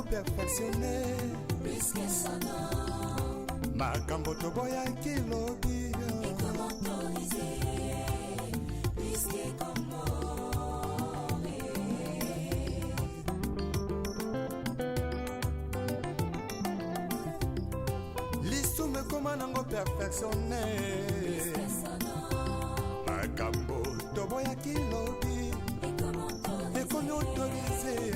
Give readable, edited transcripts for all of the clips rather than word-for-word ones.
Perfectionné, risque sonore. Makambo toboya kilobi. Et comment autoriser, risque comment. L'issou me commande en perfectionné. Risque sonore. Makambo toboya kilobi. Et comment autoriser,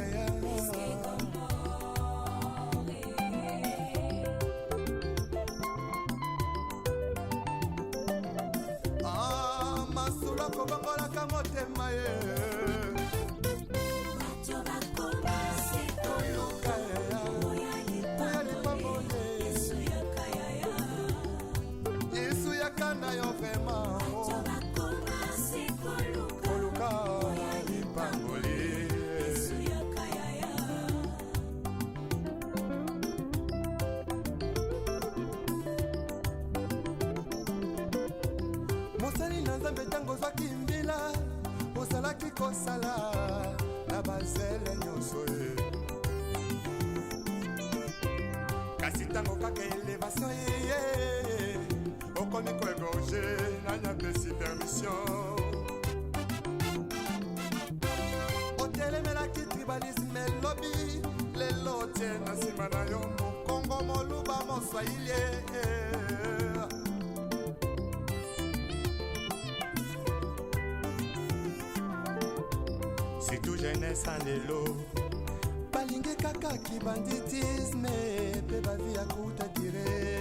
Mosali na nzambe tango zwaki mbila osalaki kosala na bazele nyonso kasi tango kaka elevation ye okomi koegorge nanya pesi permission otelemelaki tribalisme elobi lelo tie na nsima na yo mokongo moluba moswahili c'est tout jeunesse en élo balinge kaka ki banditisme pe bavi ya kuta dire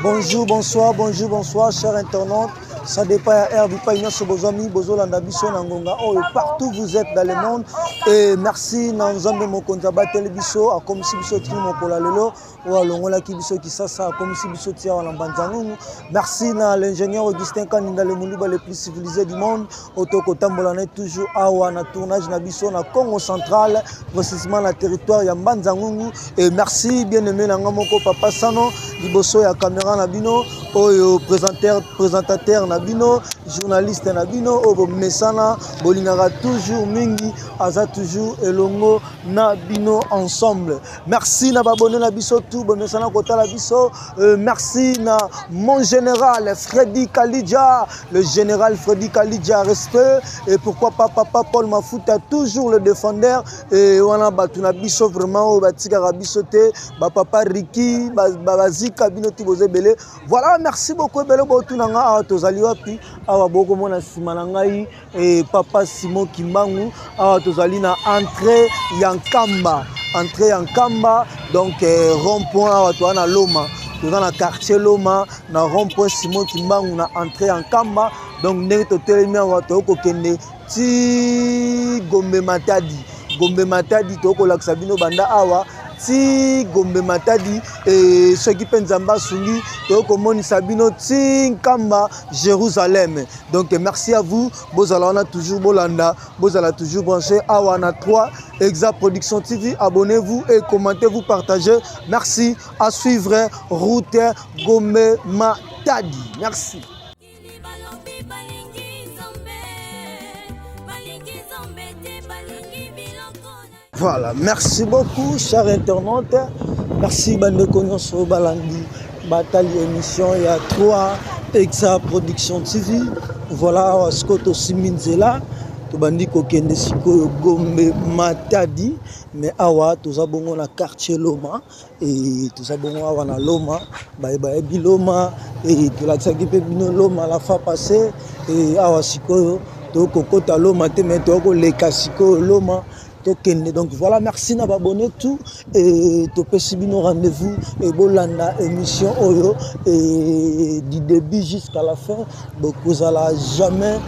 Bonjour, bonsoir, chers internautes. Ça dépend à du pays, nos amis, Bozo Landabiso, Nangonga, partout vous êtes dans le monde. Et merci, Nanzambe Mokontaba Telebiso, à comme si Biso Trimo Polalelo, ou à Longola Kibiso Kisasa, comme si Biso Tia Lambanzangu. Merci, l'ingénieur Augustin Kaninda, le Moulouba le plus civilisé du monde. Otoko Tambolane, toujours à un tournage Nabiso, na Congo central, précisément le territoire Yambanzangu. Et merci, bien aimé, Nangamoko Papa Sano, Liboso ya caméra Nabino, au présentateur Nabino, journaliste Nabino, au Messana, Bolingara toujours Mingi, Aza toujours Elongo Nabino ensemble. Merci Nababone Nabiso tout, Messana Kota Nabiso. Merci na mon général Freddy Kalidja, le général Freddy Kalidja, respect. Et pourquoi pas Papa Paul Mafuta, toujours le défendeur. Et on a battu Nabiso vraiment au Batika Rabisote, Papa Ricky, Babazika Binoti Bozebele. Voilà, merci beaucoup. Belo Botunanga, Tozali Wapi, Awa Boko Mona Simanangai, et Papa Simon Kimbangu, Tozali na entrée Yankamba. Entrée Yankamba, donc rond-point Awatuana Loma. Dans le quartier Loma, na rond-point Simon Kimbangu, na entrée Yankamba. Donc, nous avons Kende ti Gombe Matadi. Gombe Matadi, Toko Laksabino Banda Awa. ti Gombe Matadi et ceux qui pensent Nzamba Sungi to komoni Sabino ti Nkamba Jérusalem. Donc merci à vous. Bozala on a toujours Bolanda, Bozala toujours branché Awana 3 Exa Production TV. Abonnez-vous et commentez-vous, partagez. Merci. À suivre route Gombe Matadi. Merci. Voilà, merci beaucoup, chers internautes. Merci, Bande Konyoso Balandi. Bataille émission, il y a 3 Exa Production TV. Voilà, Scott Siminzela. Tobandi kokende siko Gombe Matadi. Mais awa, tous abongo na quartier Loma. Et tous abongo awa na Loma. Bye bye Biloma. Et tout la tsaki pe bino Loma la fois passée. Et awa siko, to kokota Loma te mais to ko leka siko Loma. Donc voilà, merci d'avoir abonné tout et tu peux suivre rendez-vous et bolanda émission Oyo et du début jusqu'à la fin. Donc vous allez jamais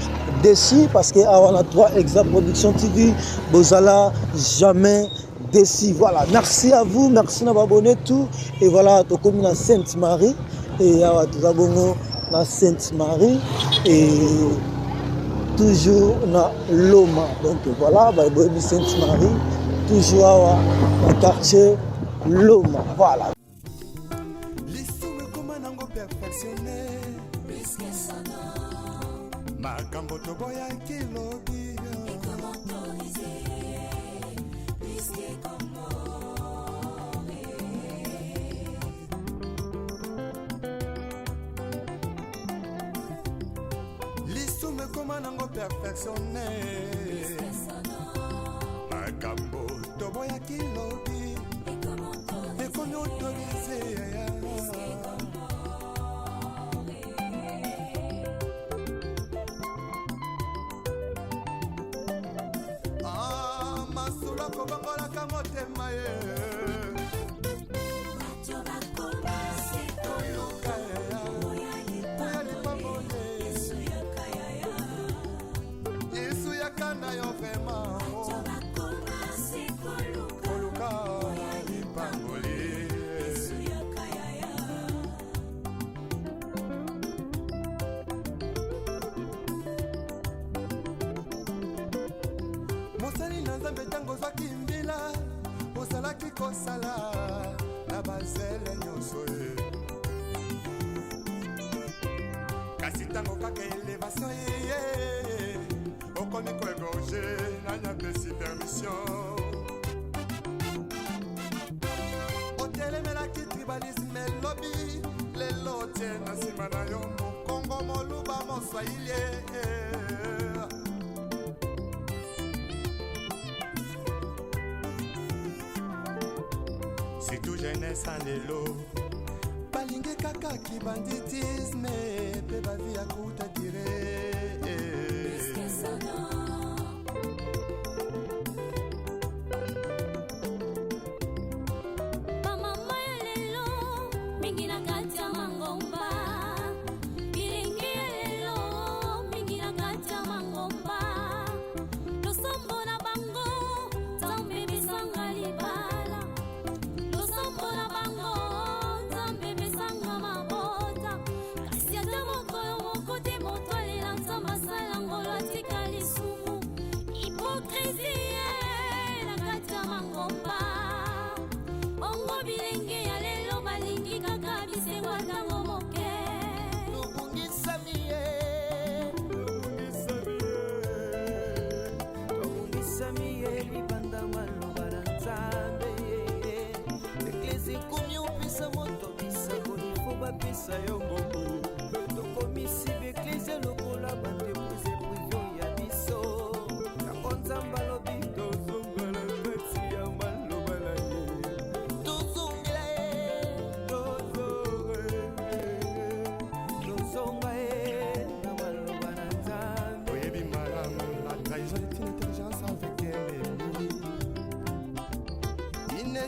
déçu parce que on a 3 Exa Production TV, vous allez jamais déçu. Voilà, merci à vous, merci d'avoir abonné tout et voilà, tu comme la Sainte-Marie et tu abonné la Sainte-Marie et toujours na Loma. Donc voilà, Bible Sainte-Marie, toujours à la quartier Loma. Voilà. L'issue comment nango perfectionné. Makambo to boya kilobi. Et comment autoriser? Puisque comment comment nango perfectionné. Makambo toboya kilobi et qu'on autorise. Ah, masula kobangola kamotema ye. Mosali nanzambe tango zwaki mbila osalaki kosala na bazele nyonso ye kasi ntango kaka elevation ye okomi koegorge nanya pesi permission otelemelaki tribalisme elobi lelo tie na nsima na yo mokongo moluba moswahili si tout jeunesse en lelo balingi kaka kibanditisme pe bavi ya kuta dire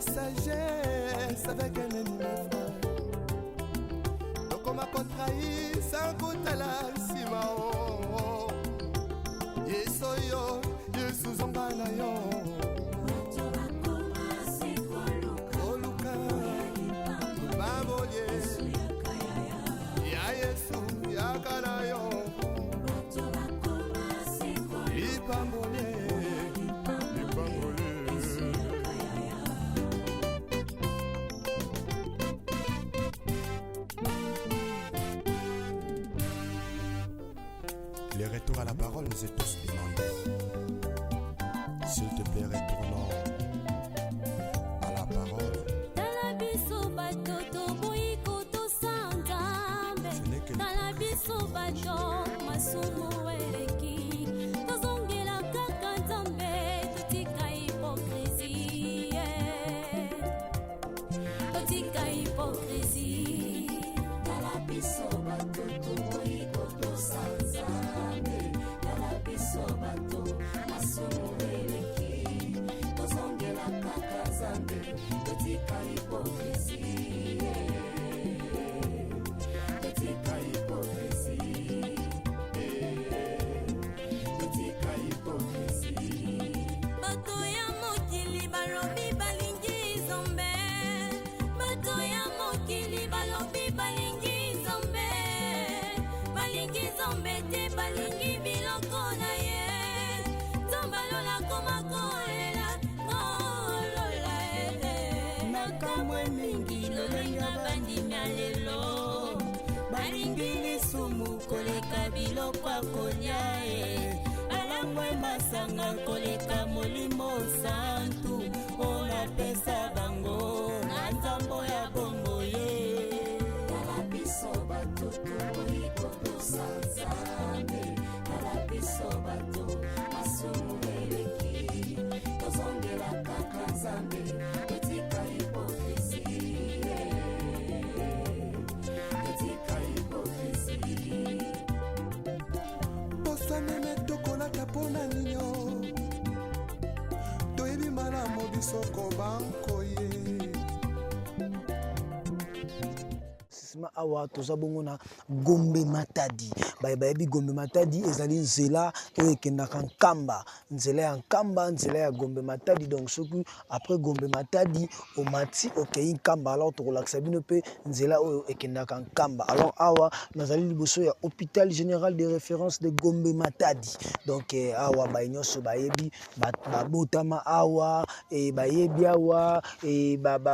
sagesse avec un ennemi frère. Donc on m'a contrahi sans goût à la cima. Yesoyo, Yesu zongana yo. Retour à la parole, nous est tous demandés. S'il te plaît, retournons à la parole. Ce n'est que Kwa konyae alangwe masanga koleka molimo santu ona pesa bango na nzambo ya bongo ye kala biso bato iko sanzame kala biso bato asumueleki tozongela kaka nzambe etika hipokrisi etika hipokrisi meme tokolaka mpona nino toyebi malamu bisoko bankoye sima awa toza bongo na Gombe Matadi bayebi Gombe Matadi ezali nzela oyo ekendaka nkamba nzela ya nkamba nzela ya Gombe Matadi donc soki après Gombe Matadi omati okei nkamba alors tokolakisa bino mpe nzela oyo ekendaka nkamba alors awa nazali liboso ya hôpital général de référence de Gombe Matadi donc awa bayenyonso bayebi babotama awa bayebi awa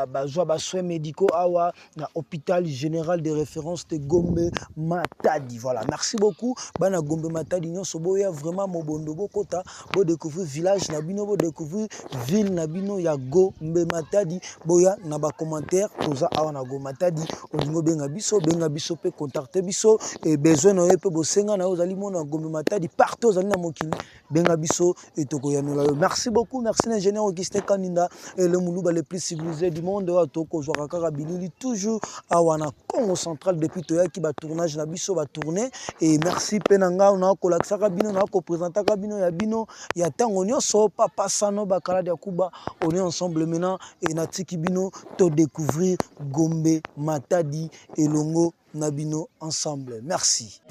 bazwa basoins médicaux awa na hôpital général de référence de Gombe Matadi. Voilà, merci beaucoup. Bana Gombe Matadi nyonso boya vraiment mobondo bokota bo découvrir village nabino bo découvrir ville nabino ya Gombe Matadi boya na ba commentaire toza awa na Gombe Matadi olingo benga biso pe contacter biso et besoin na yo pe bosenga na ozali mona Gombe Matadi partout ozali na mokili benga biso et tokoyanola. Merci beaucoup, merci l'ingénieur Augustin Kaninda et le mouluba le plus civilisé du monde wa toko zwaka kaka bilili toujours awa na Congo central depuis toyaki ba tournage na biso ba tourner et merci penanga na ko laksaka bino na ko présenter ka bino ya bino ya tango nyonso papa sano bakala ya kuba on est ensemble maintenant et na tiki bino to découvrir Gombe Matadi et Longo Nabino ensemble. Merci.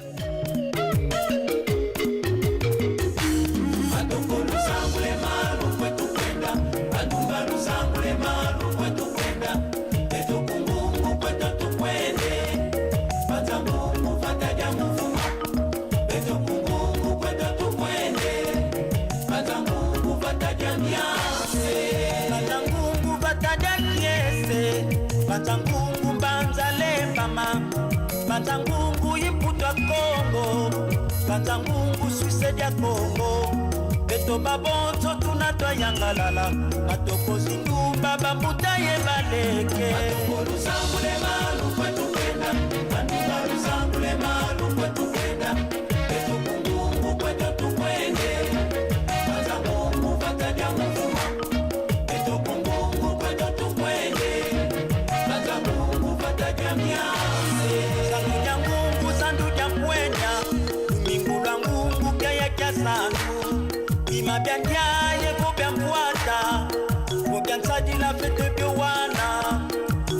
Batangungu banzale mama Batangungu iputwa Kongo Batangungu suicide ya Kongo Beto babonzo tunatwa yangalala Matoko zindumba bambuta ye baleke Matoko luzangule malu kwetu kwenda Bandunga luzangule malu kwetu kwenda Beto kungungu kwetu tukwende Batangungu bataja mvuma Beto kungungu kwetu tukwende Imabyanyaye kubyamfuata Mubyansadila fete byowana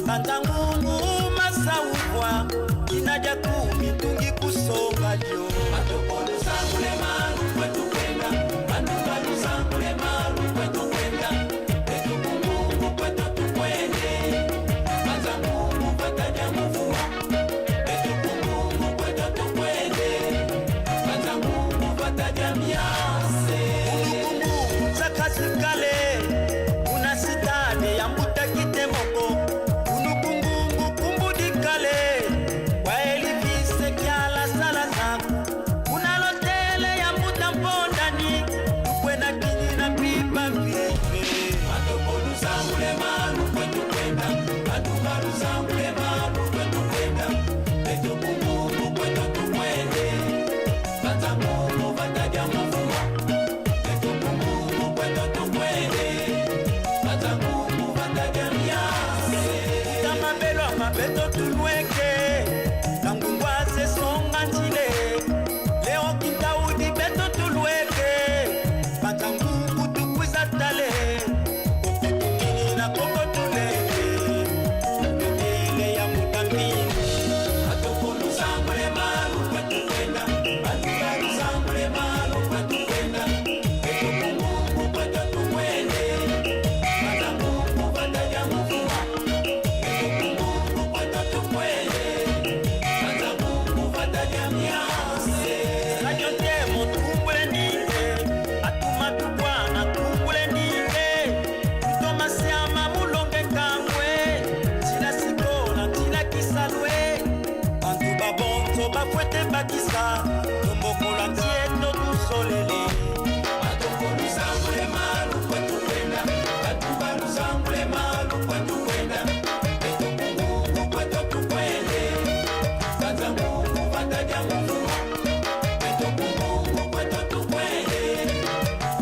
Bantangungu masawukwa Inaja kumitungi kusonga jo Matokolo sangule malu kwetu kwenda Bandugalu sangule malu kwetu kwenda Betu kungungu kwetu tukwende Bantangungu bataja mvuma Betu kungungu kwetu tukwende Bantangungu bataja miase Zakasikale Unasitade ya mbuta kitemoko Unukungungu kumbudikale Waelivise kiala salasa tulweke kangungwaze songa ntile leo kintaudi beto tulweke batangu tukwiza tale kokotuni na kokotuleke mbele ya mutambini atokolu sambule malu kwetu kwenda atukaru sambule malu kwetu kwenda eto kumungu kwetu tukwende batangu kubataja mufuma eto kumungu kwetu tukwende batangu kubataja miase ajote motumbule nike atuma tukwana tumbule nike tutomasiama mulonge kangwe tila sikona tila kisalwe bantu babonzo bafwete bakisa tombokola tieto tusolele batokolu sambule malu kwetu kwenda batubalu sambule malu kwetu kwenda eto kumungu kwetu tukwende banza mungu bataja mufuma eto kumungu kwetu tukwende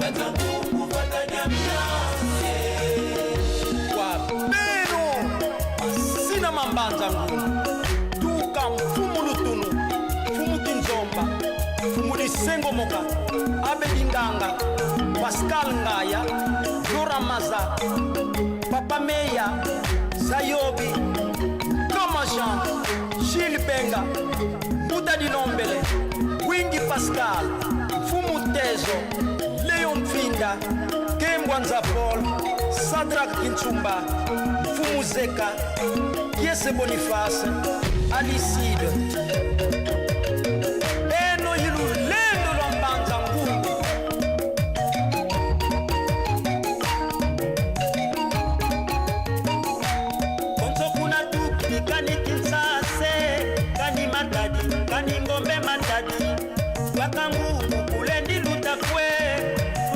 banza mungu bataja miase kwa beno sina mambanza ngunu tuka mfumu lutunu mfumu kinzomba mfumu lisengo moka abedinganga Pascal Ngaya Zora Maza Papa Meya Zayobi Kama Jean Gilles Benga Buda Dilombele Wingi Pascal Mfumu Tezo Leon Finda Kembwanza Paul Sadrak Kinchumba Mfumu Zeka Kiese Boniface Alicide Beno Yilu Lendo Lombanza Ngungu Konso kuna tuki kani kinsase kani matadi kani ngombe matadi Wakangungu kule ndiluta kwe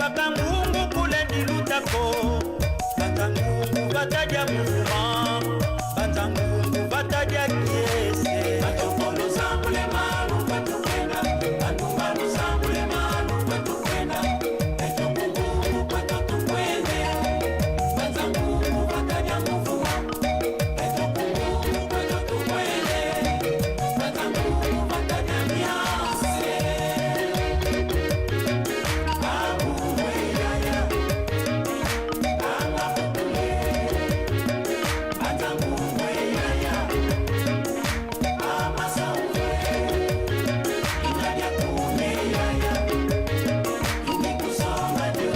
Wakangungu kule ndiluta ko Wakangungu bataja mufuma Banzangungu bataja kiese Batokolo sambule malu kwetu kwenda Batumbalu sambule malu kwetu kwenda Eto kumungu kwetu tukwende Banzangungu bataja mufuma Eto kumungu kwetu tukwende Banzangungu bataja miase Abuwe yaya Anga kukule Banzangungu yaya Amasawe Inadia kume yaya Inikusonga jo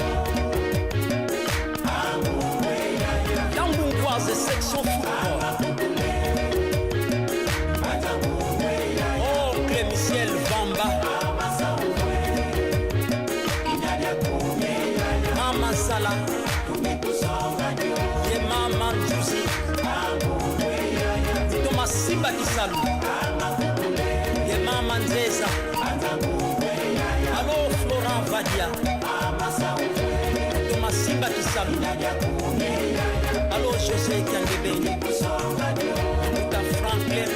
Abuwe yaya Yangungwaze section football Banzangungu yaya Oncle Michel Vamba Amasawe Inadia kume yaya Mama Sala Inikusonga jo Ye Mama Njuzi Abuwe yaya Thomas Simba Kisalu Ye Mama Nzeza Allo Florent Vadia Thomas Simba Kisalu Allo José Kangebeni Luta Franklin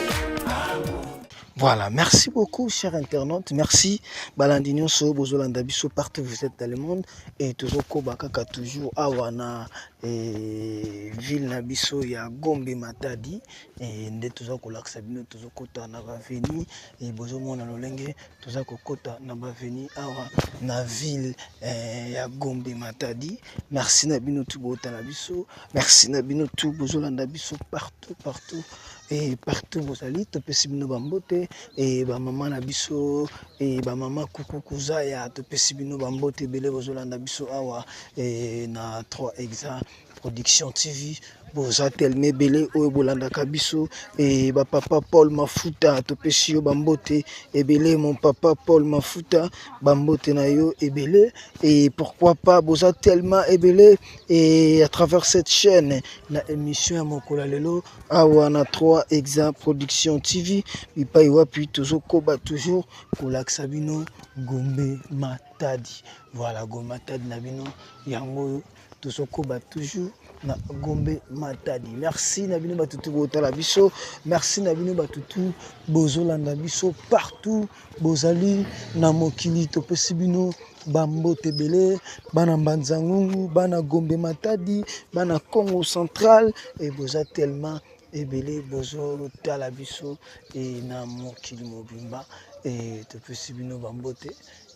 Voilà, merci beaucoup, chers internautes. Merci, Balandinho So, Bozolanda Biso, partout où vous êtes dans le monde. Et toujours Kobakaka, toujours Awana, ville Nabiso, il y a Gombe Matadi. Et nous toujours Kolaksabino, toujours Kota Navaveni. Et Bozomon Lolenge, toujours Kota Navaveni, Awa, na ville, il y a Gombe Matadi. Merci Nabino Tubota Nabiso. Merci Nabino Tout, Bozolanda Biso, partout, partout. Et partout vous allez, topesi bino bambote et ba maman na biso et ba maman kukukuza ya topesi bino bambote belé bozolanda biso awa et na 3 exa production TV boza telme belé oyo bolanda kabiso et ba papa Paul Mafuta topesi yo bambote et belé mon papa Paul Mafuta bambote na yo et belé et pourquoi pas boza tellement et belé et à travers cette chaîne la émission ya mokola lelo awa na 3 exa production TV bipai wapi toujours koba toujours kolaksa bino Gombe Matadi voilà Gombe Matadi na bino yango toujours koba toujours na Gombe Matadi. Merci Nabino Batutu Botala Biso, merci Nabino Batutu Bozolanda Biso partout Bozali na mokili topesibino Bambo Tebele, Bana Mbanzangungu, Bana Gombe Matadi, Bana Congo Central et Boza tellement ebele bozo tala biso et na mokili mobimba et te pesi bino bambote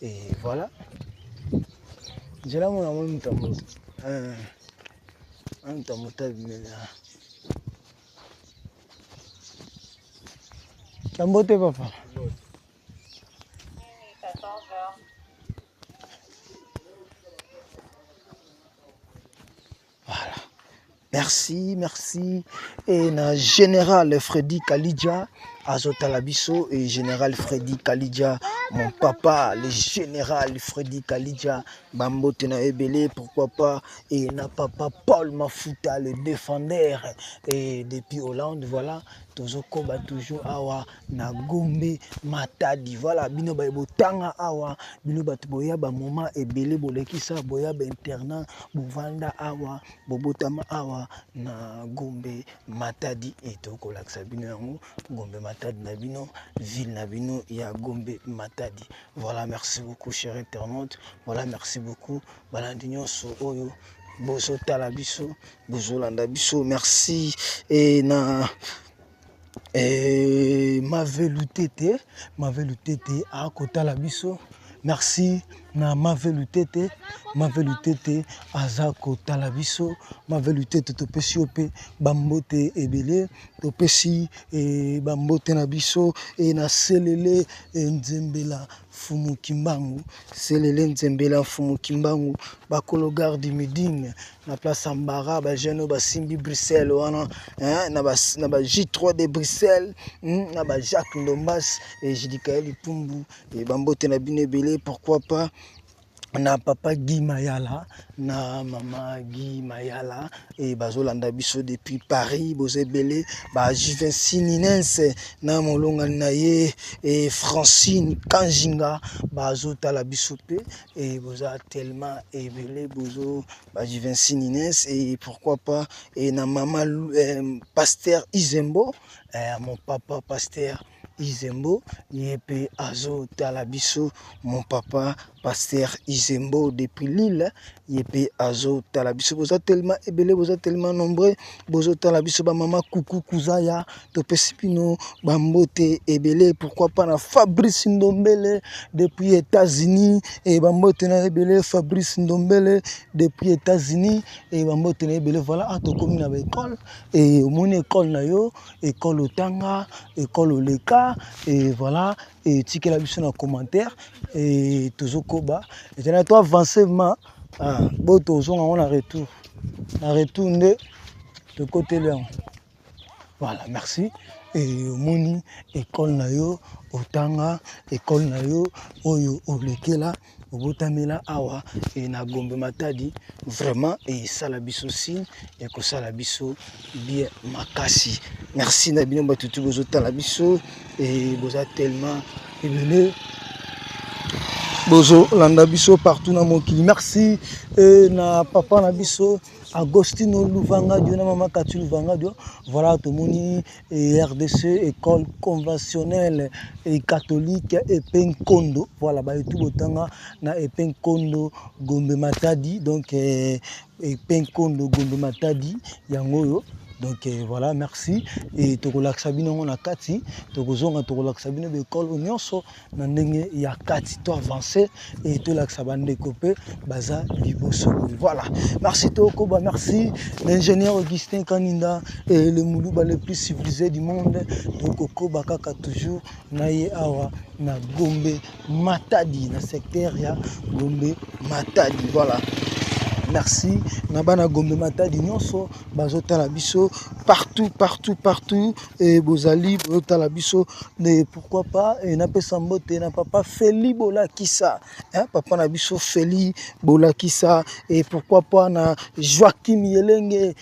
et voilà. Nzela mona moni mutambo mutambo tabimela kambote papa. Voilà. Merci, merci. Et na général Freddy Kalidja, Azotalabiso et général Freddy Kalidja, mon papa, le général Freddy Kalidja, Bambo Tena Ebele, pourquoi pas, et na papa Paul Mafuta, le défendeur, et depuis Hollande, voilà. Tozoko ba toujours awa na Gombe Matadi, voilà bino ba botanga awa bino ba boya ba moment ebele bolekisa boya ba internat bovanda awa bobotama awa na Gombe Matadi et toko laksa bino yango Gombe Matadi na bino ville na bino ya Gombe Matadi. Voilà, merci beaucoup chers internautes. Voilà, merci beaucoup balandinyo so oyo bozo talabiso bozo landa biso, merci et na ma velutete à kota la biso, merci na ma velutete aza kota la biso, ma velutete to pesi ope bambote ebele to pesi e bambote na biso e na selele nzembela fumu kimbangu, selele nzembela fumu kimbangu bakolo garde miding na place Ambara ba jeune ba simbi Bruxelles wana na ba J3 de Bruxelles na ba Jacques Ndombas et Jidikaeli Pumbu et bambote na bine belé, pourquoi pas na papa Guy Mayala na maman Guy Mayala et bazolanda biso depuis Paris bozebele ba Juvenci Ninense na molonga naye et Francine Kanjinga bazotala biso pe et boza tellement ebele bozo ba Juvenci Ninense et pourquoi pas et na maman pasteur Izembo mon papa pasteur Izembo yepe azo talabiso, mon papa pasteur Izembo depuis Lille yepe azo talabiso, boza tellement ebele boza tellement nombreux bozo talabiso ba mama Coucou Kuzaya to pesipino bambote ebele, pourquoi pas na Fabrice Ndombele depuis États-Unis et bambote na ebele Fabrice Ndombele depuis États-Unis et bambote na ebele, voilà ato komi na ba école et mon école na yo école Otanga école Oleka et voilà et ticket la biso na commentaire et tozokoba et tena to avancement bo tozonga on a retour nde de côté là, voilà merci et moni école na yo Otanga école na yo oyo Olekela obotamela awa et na Gombe Matadi vraiment et salabiso signe et ko salabiso bien makasi, merci na bino batutu bozo talabiso et boza tellement ebele bozo landa biso partout na mokili, merci et na papa na biso Agostino Luvanga Dio na mama Katu Luvanga Dio, voilà tomoni RDC école conventionnelle et catholique et Penkondo, voilà ba tout botanga na Penkondo Gombe Matadi, donc et Penkondo Gombe Matadi yangoyo. Donc voilà, merci et tokolak sabino on a kati tokozonga tokolak sabino be école nyonso na ndenge ya kati to avancer et to lak sabande copé baza liboso, voilà merci tokoba, merci l'ingénieur Augustin Kaninda et le Moulouba le plus civilisé du monde tokoba kaka toujours naye awa na Gombe Matadi na secteur ya Gombe Matadi, voilà merci nabana Gombe Matadi nyonso bazotala biso partout et bozali bazotala biso mais pourquoi pas et na pesa mbote na papa Feli Bolakisa papa na biso Feli Bolakisa et pourquoi pas na Joachim Yelenge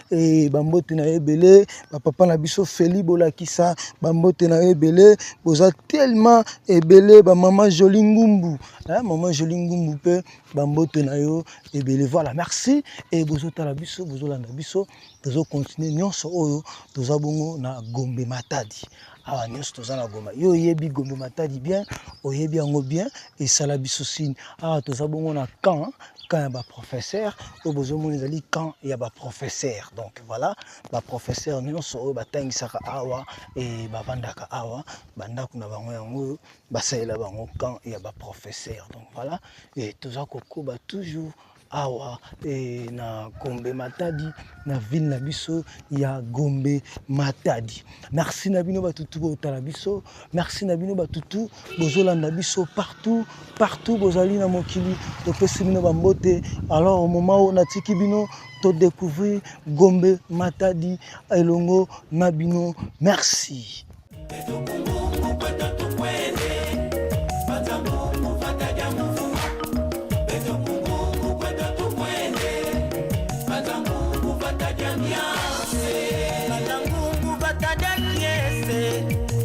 et bambote na ebele papa na biso Feli Bolakisa bambote na ebele boza tellement ebele ba maman Jolingumbu maman Jolingumbu pe bambote na yo ebele, voilà merci et bozo tala biso bozo landa biso tozo continuer nyonso oyo toza bongo na Gombe Matadi awa nyonso toza na Goma yo yebi Gombe Matadi bien oyebi yango bien esala biso sine awa toza bongo na camp ya ba professeur o bozomona ezali camp ya ba professeur donc voilà ba professeur nyonso oyo batangisaka awa e bavandaka awa bandako na bango yango basalela bango camp ya ba professeur donc voilà et toza kokoba toujours awa na Gombe Matadi na ville na biso ya Gombe Matadi. Merci na bino batutu botala biso, merci na bino batutu bozolanda biso partout bozali na mokili topesi bino bambote. Alors au moment où natiki bino to découvrir Gombe Matadi elongo na bino, merci.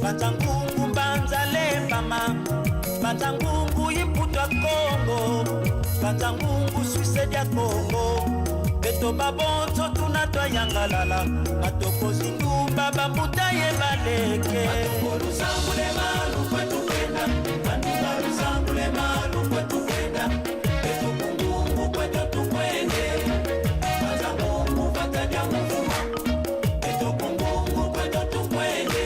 Matangungu mbanzale mama, matangungu yiputwa Kongo, matangungu Suisse dia Kongo. Beto babonzo tunatwa yangalala, matoko zindumba bambuta ye baleke. Matoko lusangule malu kwetu kwenda, manuka lusangule malu kwetu kwenda. Beto kungungu kwetu tukwende, matangungu fataja mufuma. Beto kungungu kwetu tukwende.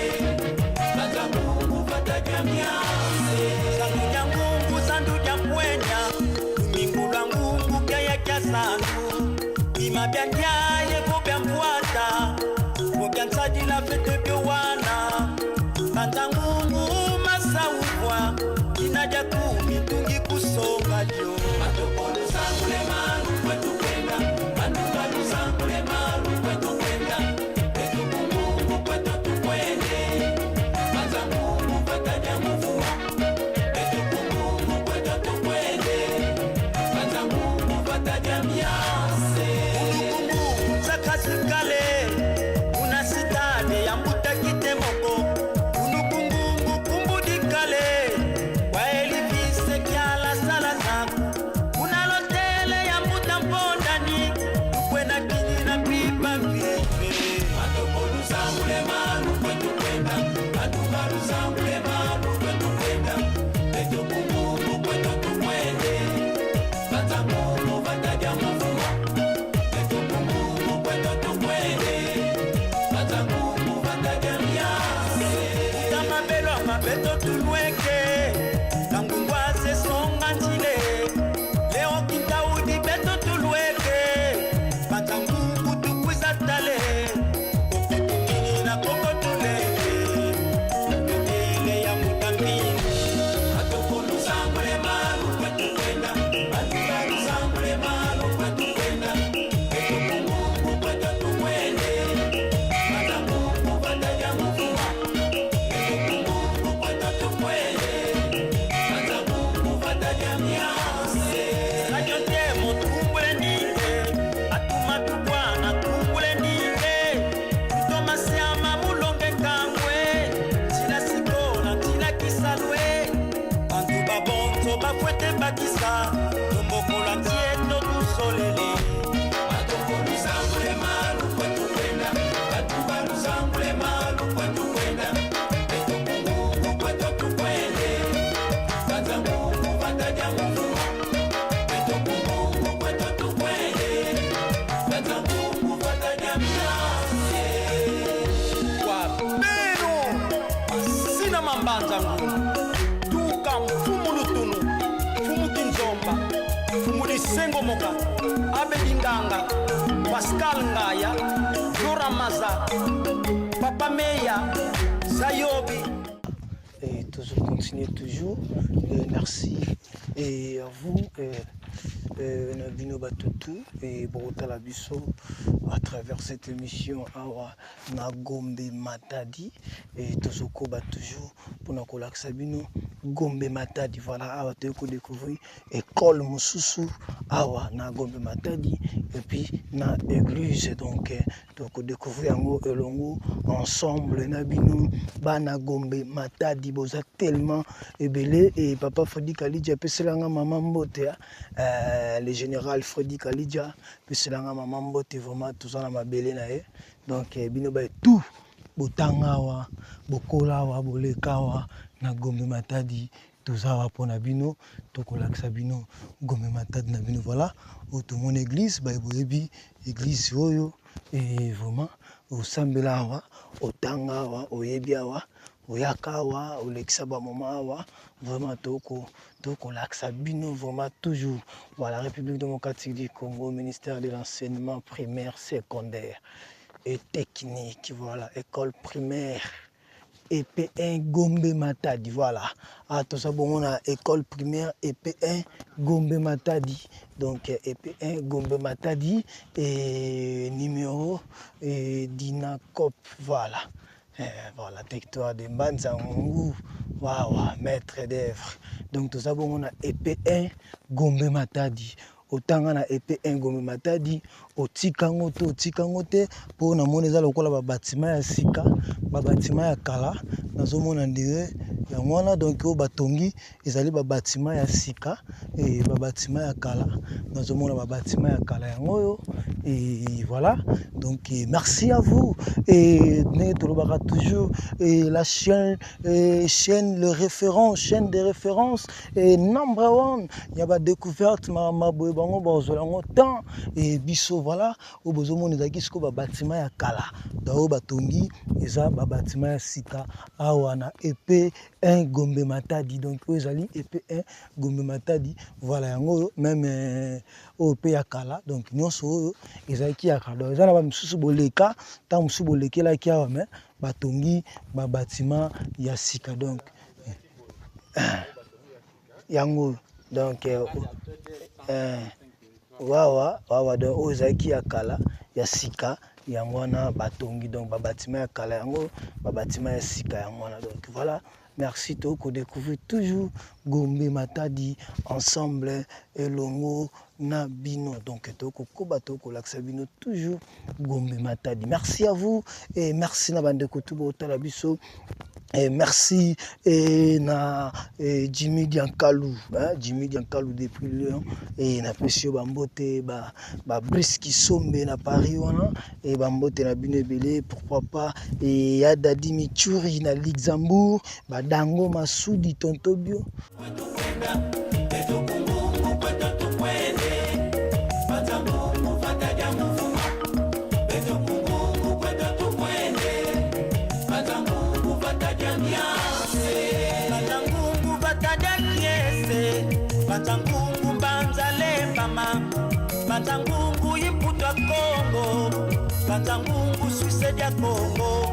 Imabyandia yego byamfuata Mugyansaji la fete byowana Matangungu masawubwa Kinaja kumitungi kusonga jo Matokolu sangule malu kwetu kwenda Manukalu sangule malu kwetu kwenda Betu kungungu kwetu tukwende Matangungu fataja mufuma Betu kungungu kwetu tukwende Matangungu fataja miase Kale una sitade ya mbuta kitemoko unukungungu kumbudi kale wa elivise kiala salasa una lotele ya mbuta mpondani ukwena kinyi na pipa vive matokolu sangule malu kwetu kwenda matukalu sangule malu kwetu kwenda peto kungungu kwetu tukwende batangungu bataja mufuma Beto tulweke Kangungwaze songa njile Leo kitaudi beto tulweke Matangungu tukwiza tale Koko tukini na koko tuleke Mbele ya mutambini Matokolu sangule malu kwetu kwenda Matukalu sangule malu kwetu kwenda Beto kungungu kwetu tukwende Matangungu fataja mufuma Bafuete bakisa Tumbokola tieto dusolele Matokolu sangule malu kwetu kwenda Batubalu sangule malu kwetu kwenda Beto kungungu kwetu tukwende Kaza mungu fataja mufuma Beto kungungu kwetu tukwende Kaza mungu fataja miase Kwa beno Sina mambanza ngungu Tuka mfumu lutunu Fumu kinzomba Fumu lisengo moka Abe Dinganga Pascal Ngaya Dora Maza Papa Meya Zayobi. Et toujours continuer toujours. Merci et à vous Nabino Batutu et Borotala Bisso à travers cette émission Awa na Gombe Matadi et Tozoko bat toujours pour nous collaxer Bino Gombe Matadi. Voilà, Awa te découvrir école Moussousou Awa na Gombe Matadi et puis na église donc découvrir en elongo ensemble Nabino Bana Gombe Matadi boza tellement belé et papa Freddy Kalidja peselanga maman mbote le général Freddy Kalidja peselanga maman mbote vraiment tout ça na mabelé na donc bino ba tout botangawa bokolawa bolekawa na Gombe Matadi tozawa pona bino tokolakisa bino Gombe Matadi na bino voilà tout mon église boyebi église oyo et vraiment osambela awa otanga awa oyebi awa oyaka awa olekisa ba mama awa vraiment tokolakisa bino vraiment toujours voilà République démocratique du Congo ministère de l'enseignement primaire secondaire et technique voilà école primaire EP1 Gombe Matadi voilà tout ça bon on a école primaire EP1 Gombe Matadi donc EP1 Gombe Matadi et numéro Dinacop voilà voilà territoire de Mbanzangu waouh maître d'œuvre donc tout ça bon on a EP1 Gombe Matadi otanga na EP1 Gombe Matadi otikango te po na mona eza lokola ba bâtiment ya sika ba bâtiment ya kala nazomona ndire ya mwana donc o batongi ezali ba bâtiment ya sika et ba bâtiment ya kala nazomona ba bâtiment ya kala yango et voilà donc merci à vous et tolobaka toujours et la chaîne le référent chaîne de référence et number one il y a ba découverte ma boye bango bazolango temps et biso voilà au besoin des akisiko ba bâtiment ya kala dao batongi eza ba bâtiment ya sika awa na EP1 Gombe Matadi donc ezali EP1 Gombe Matadi voilà yango même au pe ya kala donc nyonso oyo ezaki ya kala eza na ba misusu boleka ta musu bolekela ki awa mais batongi ba bâtiment ya sika donc yango donc wawa donc ozaki ya kala ya sika yango wana batongi donc ba bâtiment ya kala yango ba bâtiment ya sika yango wana donc voilà merci toko découvrir toujours Gombe Matadi ensemble elongo na bino donc toko koba toko laksa bino toujours Gombe Matadi merci à vous et merci na bande ko tubo tala biso. Et merci et na Jimmy Diankalou Jimmy Diankalou depuis Lyon et na pesio bambote ba Briski Sombe na Paris wana et bambote na binebele pourquoi pas et ya Dadi Michuri na Luxembourg ba Dango Masudi Tontobio Banzangungu banzale mama Banzangungu iputwa Congo Banzangungu Suisse dia Congo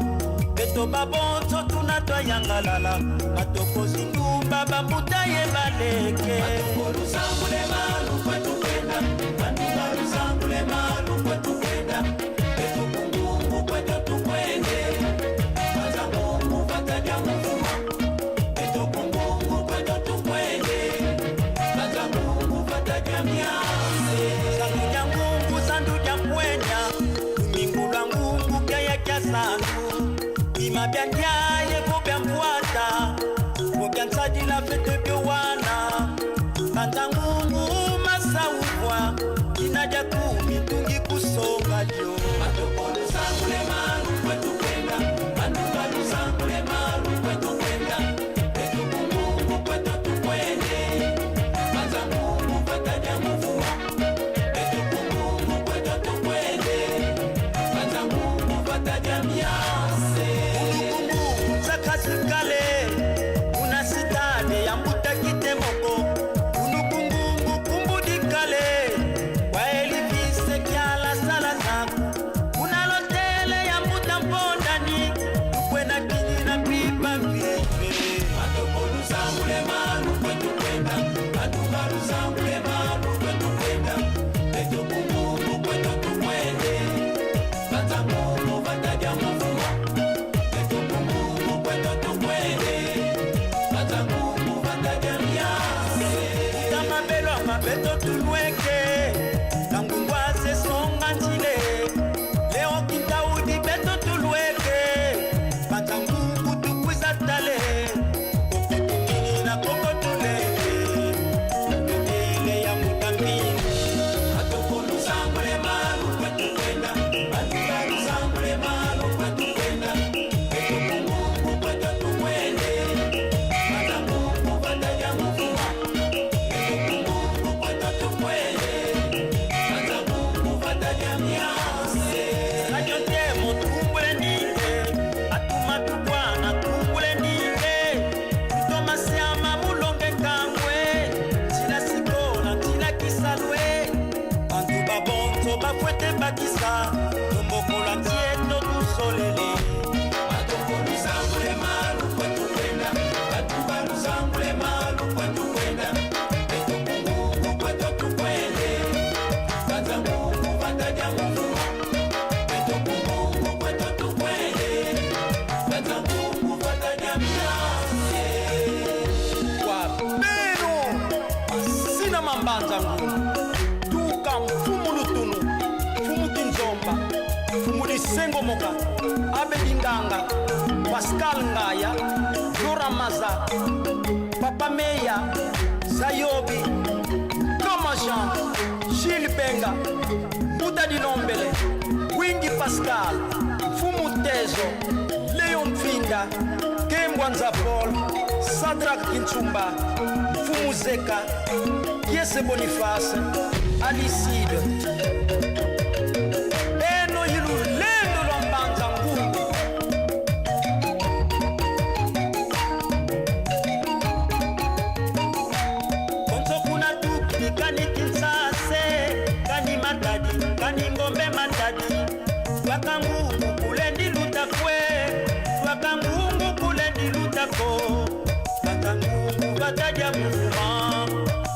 Beto babonzo tunatwa yangalala Matoko zindumba bambuta ye baleke Matoko luzangule malu kwa tukenda Banduba luzangule malu kwa tukenda Beto kungungu kwa tukwende Banzangungu batadia mufuma Beto kungungu kwa tukwende Imabyanyaye kubyamfuata Mubyansadila fete byowana Banzangungu masawukwa Inaja kumitungi kusonga jo Matokolo sangule malu kwetu kwenda Bandubalu sangule malu kwetu kwenda Betu kungungu kwetu tukwende Banzangungu bataja mufuma Betu kungungu kwetu tukwende Banzangungu bataja miase Masa, Tombokola Tieto du Solele. Matokolu Sangule Malu kwetu kwenda, Katubalu Sangule Malu kwetu kwenda, Eto Mungu kwetu tukwende, Kaza Mungu vataja Mungu, Eto Mungu kwetu tukwende, Kaza Mungu vataja Miase. Kwa Beno, Sina Mambanza Mungu, Tuka Mfumu Lutunu, Fumu Kinzomba, Fumu Lisengo Moka, Abedinganga, Pascal Ngaya, Dora Maza, Papa Meya, Zayobi, Kama Jean, Gilles Benga, Buda Dilombele, Wingi Pascal, Fumu Tezo, Léon Finda, Kembwanza Paul, Sadrak Kinchumba, Fumu Zeka, Kiese Boniface, Alicide, Beno Yilu Lendo Lombanza Ngungu, Konso kuna tuki kani Kinsase, kani Matadi, kani Ngombe Matadi, Wakangungu kulendi lutakwe, Wakangungu kulendi lutako, Wakangungu bataja mufuma,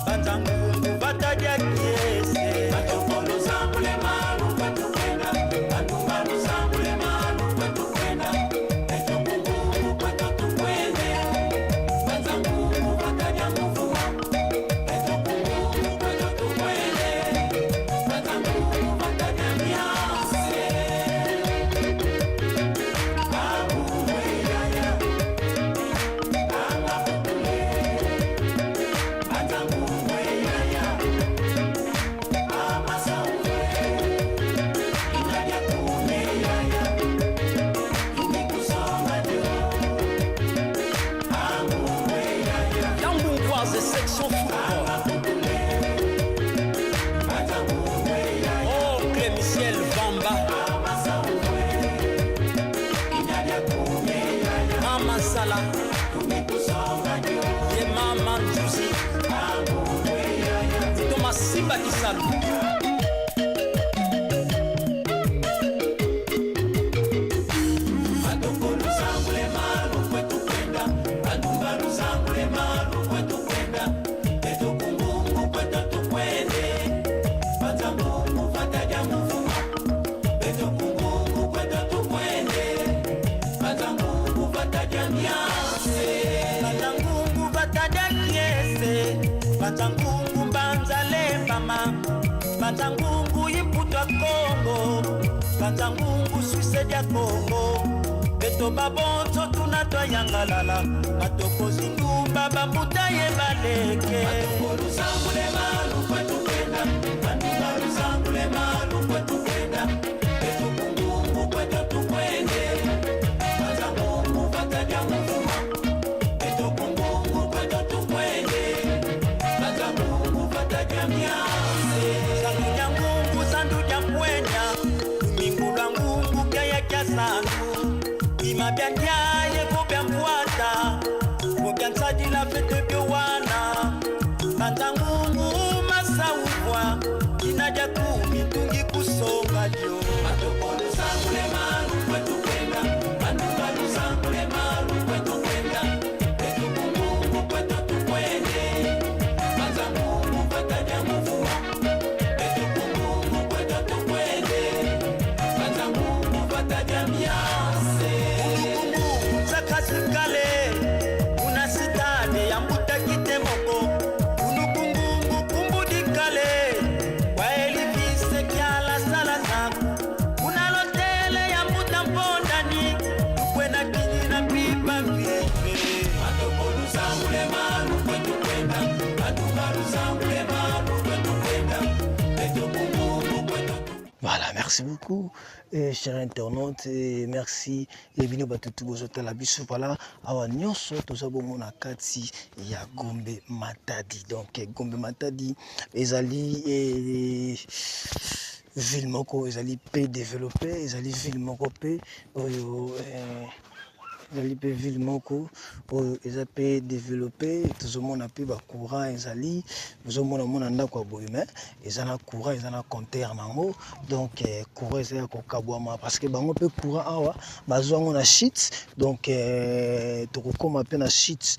Wakangungu bataja kiese. Matokolo Sangule Malu kwetu kwenda, Katubalu Sangule Malu kwetu kwenda, Eto Mungu kwetu tukwende, Wakangungu bataja mufuma, Eto Mungu kwetu tukwende, Wakangungu bataja miase. Section football. Oh, Clémichel Vamba. Mama Sala. Et Mama Njuzi. Thomas Simba Kisalu. Banzangungu Banzale Mama, Banzangungu Imputwa Kongo, Banzangungu Suisedia Kongo, Beto Babonzo Tunatwa Yangalala, Matoko Zindumba Bambuta Yebaleke. Matokolu Sangule Malu kwetu kwenda, Katubalu Sangule Malu kwetu kwenda, Beto Mungu kwetu tukwende, Banzangungu bataja mufuma, Beto Mungu kwetu tukwende, Sandu ya Mungu, sandu ya mwenya, Mingula Mungu kaya kya sandu, Ima bya nyaye kubya mwata, Kubya nsadila fete byo wana, Banza Mungu masa ufwa, Inaja kumitungi kusonga jo. Matokolu Sangule Malu kwetu kwenda, Katubalu Sangule Malu kwetu kwenda, Eto Mungu kwetu tukwende, Banza Mungu bataja mufuma, Eto Mungu kwetu tukwende, Banza Mungu bataja miase. Mungu zakazikale, Una sitade ya mbuta kitemoko, Unukungungu kumbudikale, Waelivise kiala salasa, Una lotele ya mbuta mpondani, Ukwena kinyi na pipa vive. Matokolu Sangule Malu kwetu kwenda, Katubalu Sangule Malu kwetu kwenda, Eto Mungu kwetu. Voilà, merci beaucoup, chers internautes, et merci. Et bino batutu bozota la biso voilà. Awa nyonso tozabo na kati ya Gombe Matadi. Donc Gombe Matadi ezali ville moko ezali pe développé, ezali ville moko pe ezali mpe ville moko oyo eza mpe développé tozomona mpe bacourant ezali ozomona mona ndako ya boye mais eza na courant eza na compteur nango donc courant eza ya kokabwama parce que bango mpe courant awa bazwa yango na shit donc tokokoma mpe na shit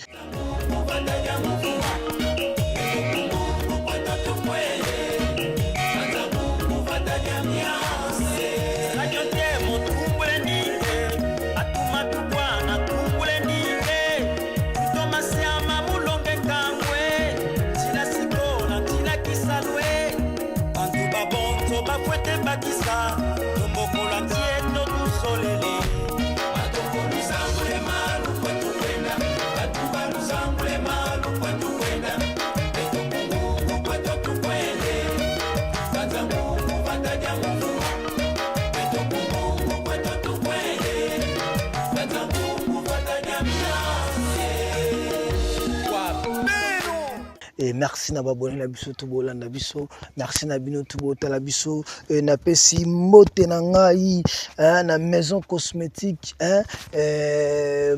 Et merci na babone na biso to bolanda biso merci na bino to botala biso na pesi mbote na ngai na maison cosmétique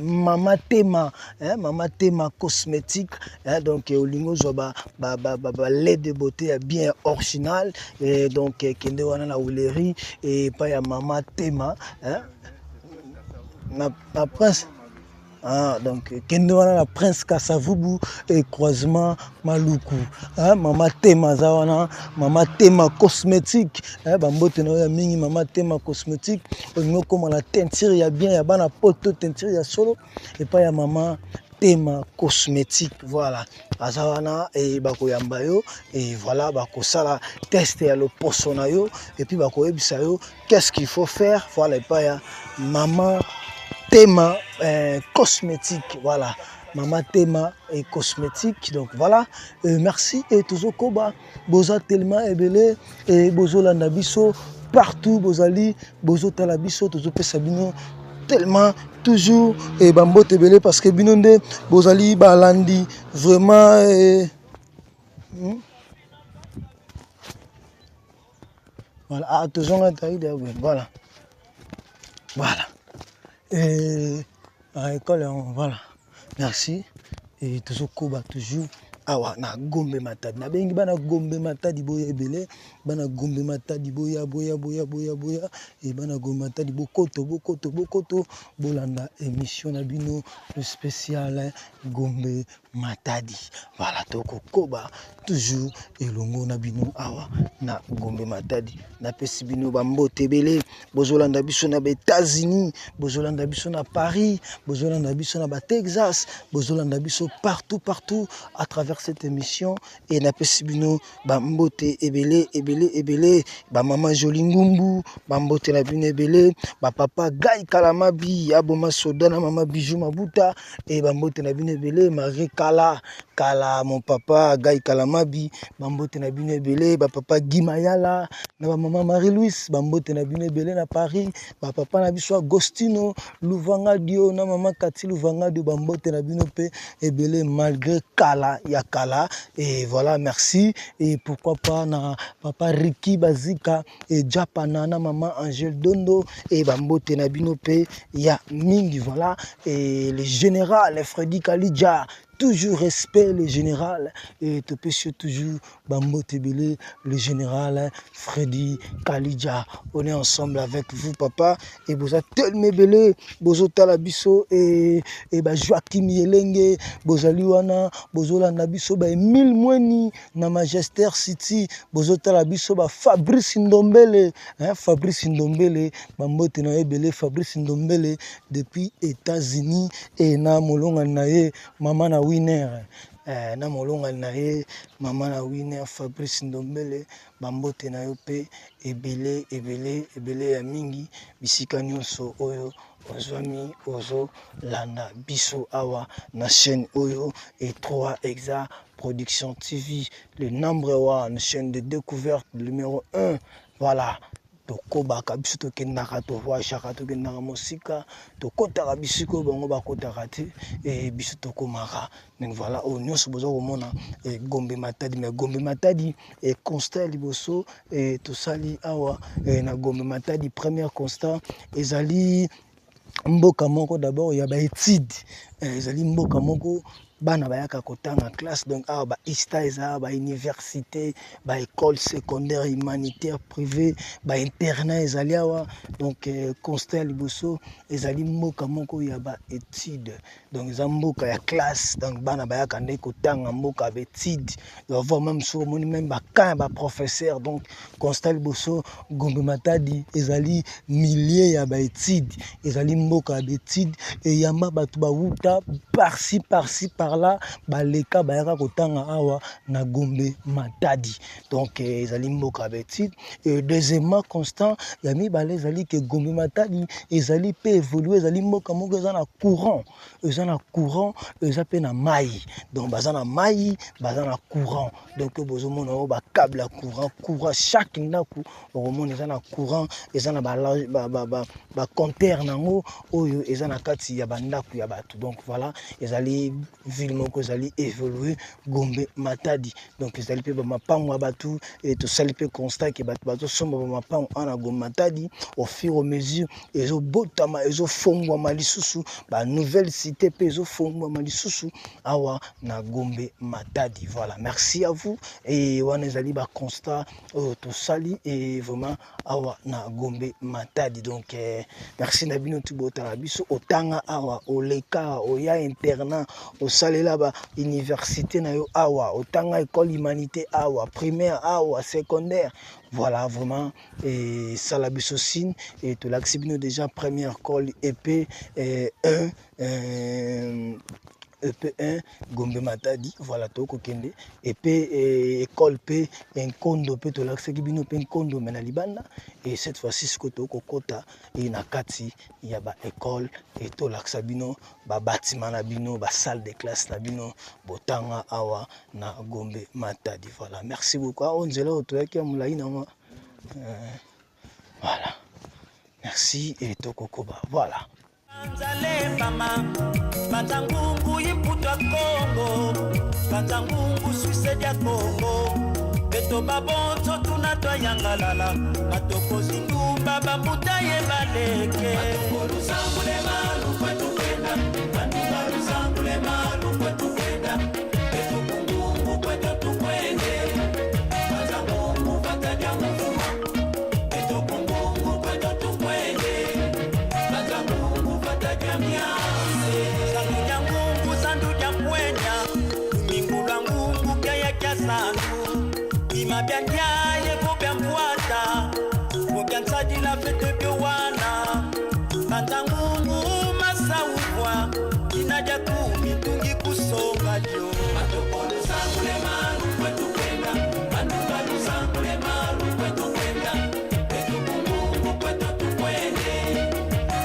Mama Tema cosmétique donc olingo zo ba lait de beauté bien original et donc kende wana na Wileri et pa ya Mama Tema na prince. Donc kende wana la prince Kasavubu et croisement Maluku Mama Tema zawana Mama Tema cosmétique bambote na ya mingi Mama Tema cosmétique olingo comme la teinture ya bien ya bana poto teinture ya solo et pas ya Mama Tema cosmétique voilà azawana et bakoyamba yo et voilà bakosala test ya le poso na yo et puis bakoyebisa yo qu'est-ce qu'il faut faire voilà et pas ya Mama Tema cosmétique, voilà. Mama Tema et cosmétique, donc voilà. Merci et toujours koba. Boza tellement ebele et bozo landabiso partout bozali bozo talabiso toujours pesabino tellement toujours et bambo tebele parce que binonde bozali balandi vraiment voilà toujours voilà voilà. Et à l'école, voilà. Merci. Et toujours Koba, toujours. Awa na gombe matadi. Na bengi bana gombe matadi boya ebele. Bana gombe matadi boya. Et bana gombe matadi bokoto. Bolanda émission na bino le spécial gombe matadi. Voilà, toko Koba. Toujours elongo na bino awa na gombe matadi. Na pesi bino bambote ebele. Bozolanda biso na États-Unis, bozolanda biso na Paris, bozolanda biso na Texas, bozolanda biso partout à travers cette émission et na pesibino bambote ebele ba mama Jolie Ngumbu bambote na bino ebele ba papa Guy Kalamabi aboma soda na mama Bijou Mabuta et bambote na bino ebele Marie Kala mon papa Guy Kalamabi bambote na bino ebele ba papa Gimayala na ba mama Marie-Louise bambote na bino ebele na Paris ba papa na biso Agostino Luvanga Dio na mama Kati Luvanga Dio bambote na bino pe ebele malgré Kala ya Kala et voilà merci et pourquoi pas na papa Ricky Bazika et Japana na maman Angèle Dondo et bambote na bino pe ya mingi voilà et le général Freddy Kalidja toujours respect le général et te pêche toujours Bambo Tebele, le général Freddy Kalidja. On est ensemble avec vous papa et vous êtes tellement belé, bozo talabiso et ba Joachim Yelenge, bozaliwana, bozola nabiso ba Emile Mweni na Manchester City, bozo talabiso ba Fabrice Ndombele, Fabrice Ndombele, Bambo tena ebele Fabrice Ndombele depuis États-Unis et na molonga nae mama na winner na molonga nae mama na winner Fabrice Ndombele bambote na yo pe ebele ya mingi bisika nyonso oyo ozwami ozo landa biso awa na chaîne oyo et 3 exa production TV le number 1 chaîne de découverte numéro 1 voilà tokobaka biso tokendaka tovoyagaka tokendaka mosika tokotaka bisiko bango bakotaka te e biso tokomaka donc voilà o nyonso bozo komona Gombe Matadi mais Gombe Matadi et constat liboso et tosali awa na Gombe Matadi premier constat ezali mboka moko d'abord ya ba étude ezali mboka moko bana bayaka kotanga classe donc awa ba ista eza ba université ba école secondaire humanitaire privé ba internat ezali awa donc constat liboso ezali mboka moko ya ba étude donc eza mboka ya classe donc bana bayaka nde kotanga mboka ba étude va voir même sur moni même ba camp ba professeur donc constat liboso Gombe Matadi ezali milliers ya ba étude ezali mboka ya ba étude et yamba batu ba wuta par-ci par là baleka bayaka kotanga awa na Gombe Matadi donc ezali mboka betide et deuxièmement constant ya mibale ezali ke Gombe Matadi ezali pe évoluer ezali mboka moko eza na courant eza pe na mai donc baza na mai baza na courant donc bozomona o ba câble ya courant chaque ndaku omona eza na courant eza na ba compteur nango oyo eza na kati ya bandaku ya bato donc voilà ezali ville moko ezali évoluer Gombe Matadi donc ezali pe ba mapango ya bato et to sali pe constat ke bato somba ba mapango ana Gombe Matadi au fur et à mesure ezo botama ezo fongwama lisusu ba nouvelle cité pe ezo fongwama lisusu awa na Gombe Matadi voilà merci à vous et wana ezali ba constat to sali et vraiment awa na Gombe Matadi donc merci na bino tubota biso otanga awa oleka oya internat osalela ba université na yo awa otanga école humanité awa primaire awa secondaire voilà vraiment et salabiso signe et to l'axibino déjà première école EP 1 EP1 Gombe Matadi voilà toko kende EP école P Nkondo pe to l'axeki bino pe Nkondo mena libanda et cette fois-ci ce que toko kota et na kati ya ba école et to l'axabino ba bâtiment na bino ba salle de classe na bino botanga awa na Gombe Matadi voilà merci beaucoup on zela otoyaki mulai na moi voilà merci et toko koba voilà Nzale mama Banzangungu yiputwa Kongo Banzangungu Suisse dia Kongo Beto babonzo tunatwa yangalala Matoko zindu baba mutaye baleke Matoko lusangule malu kwetu kwenda Matoko lusangule malu kwetu kwenda Beto kungungu kwetu tukwende Banzangungu fataja mufuma Beto kungungu kwetu tukwende Banzangungu fataja miase Sanduja ngungu sanduja mwenya Mingula ngungu kaya kya sandu Ima bianja yego biambuata Wogansa di la fete biowana Banzangungu masawukwa Kinaja kumitungi kusonga jo Matoko lusangule malu kwetu kwenda Manuka lusangule malu kwetu kwenda Betu kungungu kwetu tukwende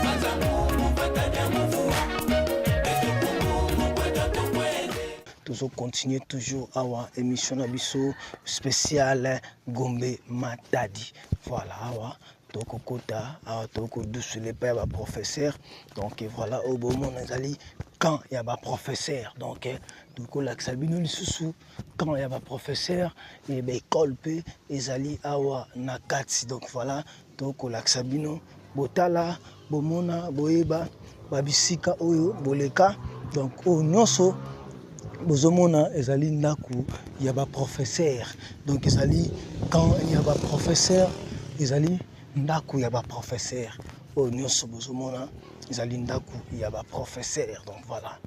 Banzangungu fataja mufuma Betu kungungu kwetu tukwende Toujours continuer toujours awa émission na biso spéciale Gombe Matadi voilà awa toko kota awa toko doucele pa ba professeur donc voilà au bon moment ezali quand il y a ba professeur donc toko laksabino lisusu quand il y a ba professeur et ba école pe ezali awa na kati donc voilà toko laksabino botala bomona boyeba babisika oyo boleka donc o nyonso bozomona ezali ndaku ya ba professeur donc ezali quand il y a ba professeur ezali ndaku ya ba professeur o nyonso bozomona ezali ndaku ya ba professeur donc voilà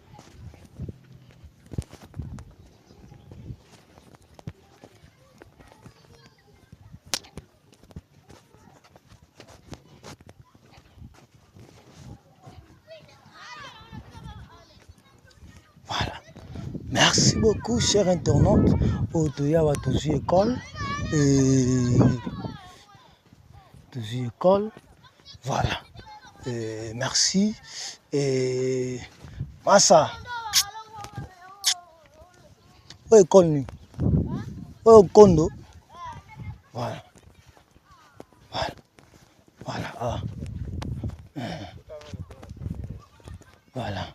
Merci beaucoup, chers internautes. Otoyawa Tozu École. Tozu École. Voilà. Merci. Et Massa. Où école ni? Où Kondo? Voilà. Voilà. Voilà. Ah. Voilà.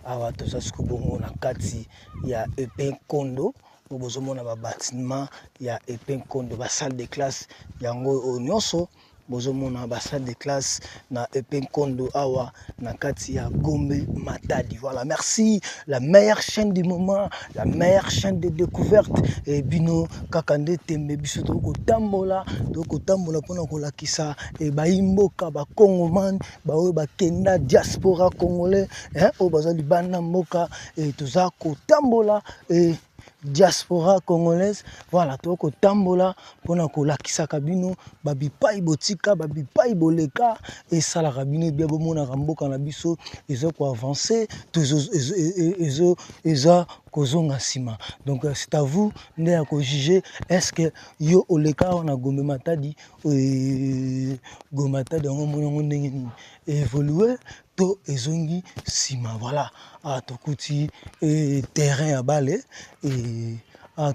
Awa tozasiko bongo na kati ya EP Nkondo bozomona ba bâtiment ya EP Nkondo ba salle de classe yango nyonso bozomona ba salle de classe na Epenkondo awa na kati ya Gombe Matadi. Voilà, merci, la meilleure chaîne du moment, la meilleure chaîne de découverte. Et bino kakande tembe biso toko tambola pona kolakisa e baimboka ba Congoman ba oyo ba kenda diaspora congolais o bazali bana mboka et toza ko tambola et diaspora congolaise. Voilà, toko tambola pona kolakisa kabino babipai botika babipai boleka et sala kabino bien bomona mboka na biso ezo ko avancer ezo kozonga sima. Donc c'est à vous de juger est-ce que yo oleka on a Gombe Matadi Gombe Matadi on ndenge évoluer to ezongi sima. Voilà, tokuti terrain à balai et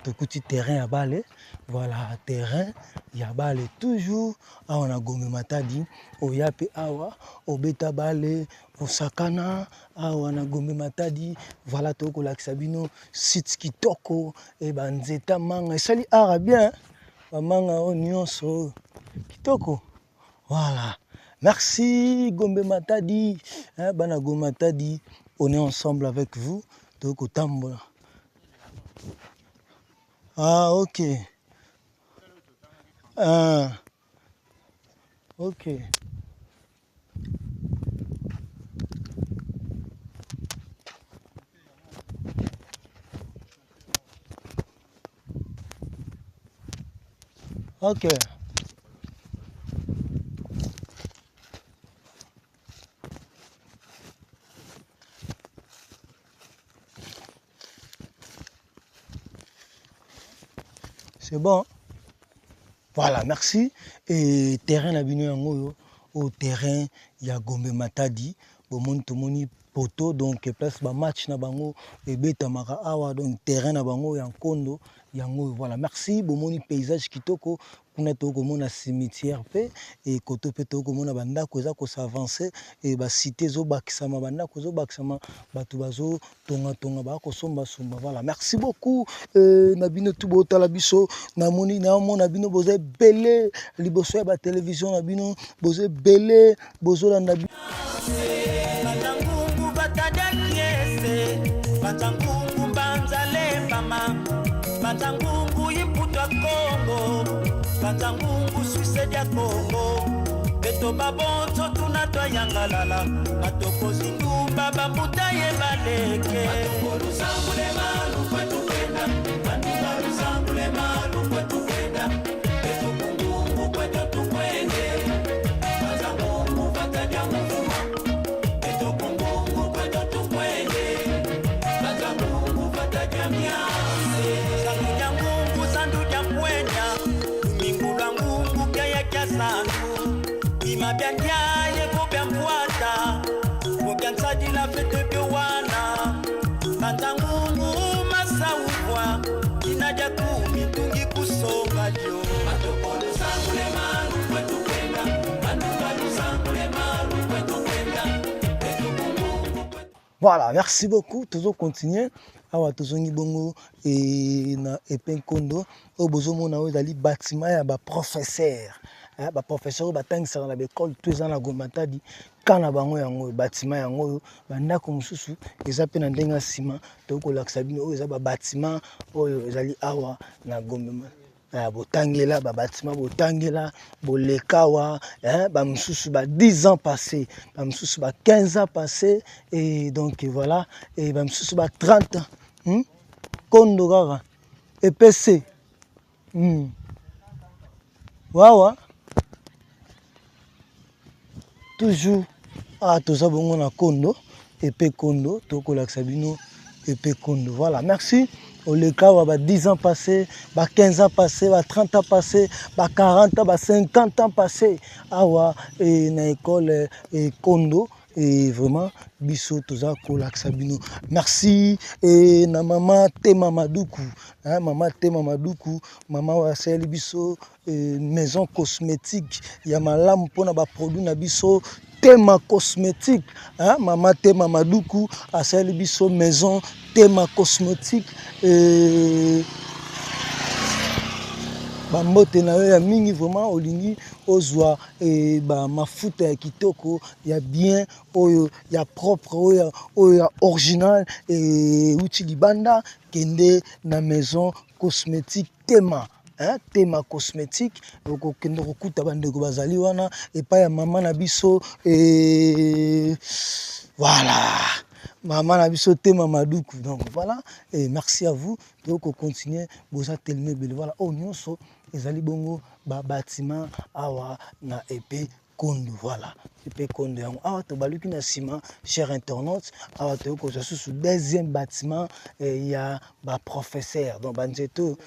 tokuti terrain à balai. Voilà, terrain ya balai toujours on a Gombe Matadi oyape awa obeta balai osakana awa na Gombe Matadi. Voilà, toko lakisa bino site kitoko e banzeta manga esali ara bien manga o nyonso kitoko. Voilà, merci Gombe Matadi, bana Gombe Matadi, on est ensemble avec vous. Toko tambola. Ok. Ok. Ok. C'est bon. Voilà, merci. Et terrain la bino yango au terrain ya Gombe Matadi. Bomoni tomoni poto donc place ba match na bango et beta maka awa donc terrain na bango ya Nkondo yango. Voilà, merci. Bomoni paysage kitoko kuna toko mona cimetière pe et koto pe toko mona banda ko za ko s'avancer et ba cité zo bakisama banda ko zo bakisama batu bazo tonga ba ko somba. Voilà, merci beaucoup. Na bino tubo tala biso na moni na mona bino boze belé liboso ya ba télévision na bino boze belé bozo landa bino Banzangungu banzale mama Banzangungu yiputwa Kongo Banzangungu Suisse dia Kongo Beto babonzo tunatwa yangalala Matoko zindu baba mutaye baleke Matoko luzangule malu kwetu kwenda Manuka luzangule malu kwetu kwenda Beto kungungu kwetu tukwende Banzangungu vataja mvuma Beto kungungu kwetu tukwende Banzangungu vataja miase Sandu nyangungu sandu nyamwenya Mingula ngungu kaya kya sandu Mabyandia yeko byamfuata Mubyansaji la fete byowana Banzangungu masawubwa Inaja kumitungi kusonga jo Matokolu sangule malu kwetu kwenda Manukalu sangule malu kwetu kwenda Voilà, merci beaucoup. Toujours continuer. Awa tozongi bongo et na Epenkondo au bozomo na ozali bâtiment ya ba professeur. Ba professeur batangisa na l'école tous ans na Gombe Matadi kana bango yango bâtiment yango banda ko mususu eza pe na ndenga sima to ko laksa bino eza ba bâtiment oyo ezali awa na Gombe botangela ba bâtiment botangela bolekawa ba mususu ba 10 ans passés ba mususu ba 15 ans passés et donc voilà et ba mususu ba 30 ans Kondo kaka EPC wawa toujours toza bongo na Kondo Epenkondo toko laksa bino Epenkondo. Voilà, merci. Oleka ba 10 ans passés, ba 15 ans passés, ba 30 ans passés, ba 40 ans, ba 50 ans passés. Awa et na école Kondo et vraiment biso toza ko laksa bino. Merci et na maman Tema Maduku, maman Tema Maduku, maman wa seli biso maison cosmétique ya malamu pona ba produit na biso Tema cosmétique, maman Tema Maduku a seli biso maison Tema cosmétique bambote na yo ya mingi vraiment olingi ozwa ba mafuta ya kitoko ya bien oyo ya propre oyo ya original uti libanda kende na maison cosmétique Tema. Tema cosmétique okokende kokuta bandeko bazali wana epai ya mama na biso voilà maman na biso Tema Maduku. Donc voilà, et merci à vous. Donc on continue boza telme bele voilà oh nyonso ezali bongo ba bâtiment awa na épée Kondo. Voilà épée Kondo yango awa to baluki na sima cher internaute awa to ko sous deuxième bâtiment il y a ba professeur donc banzeto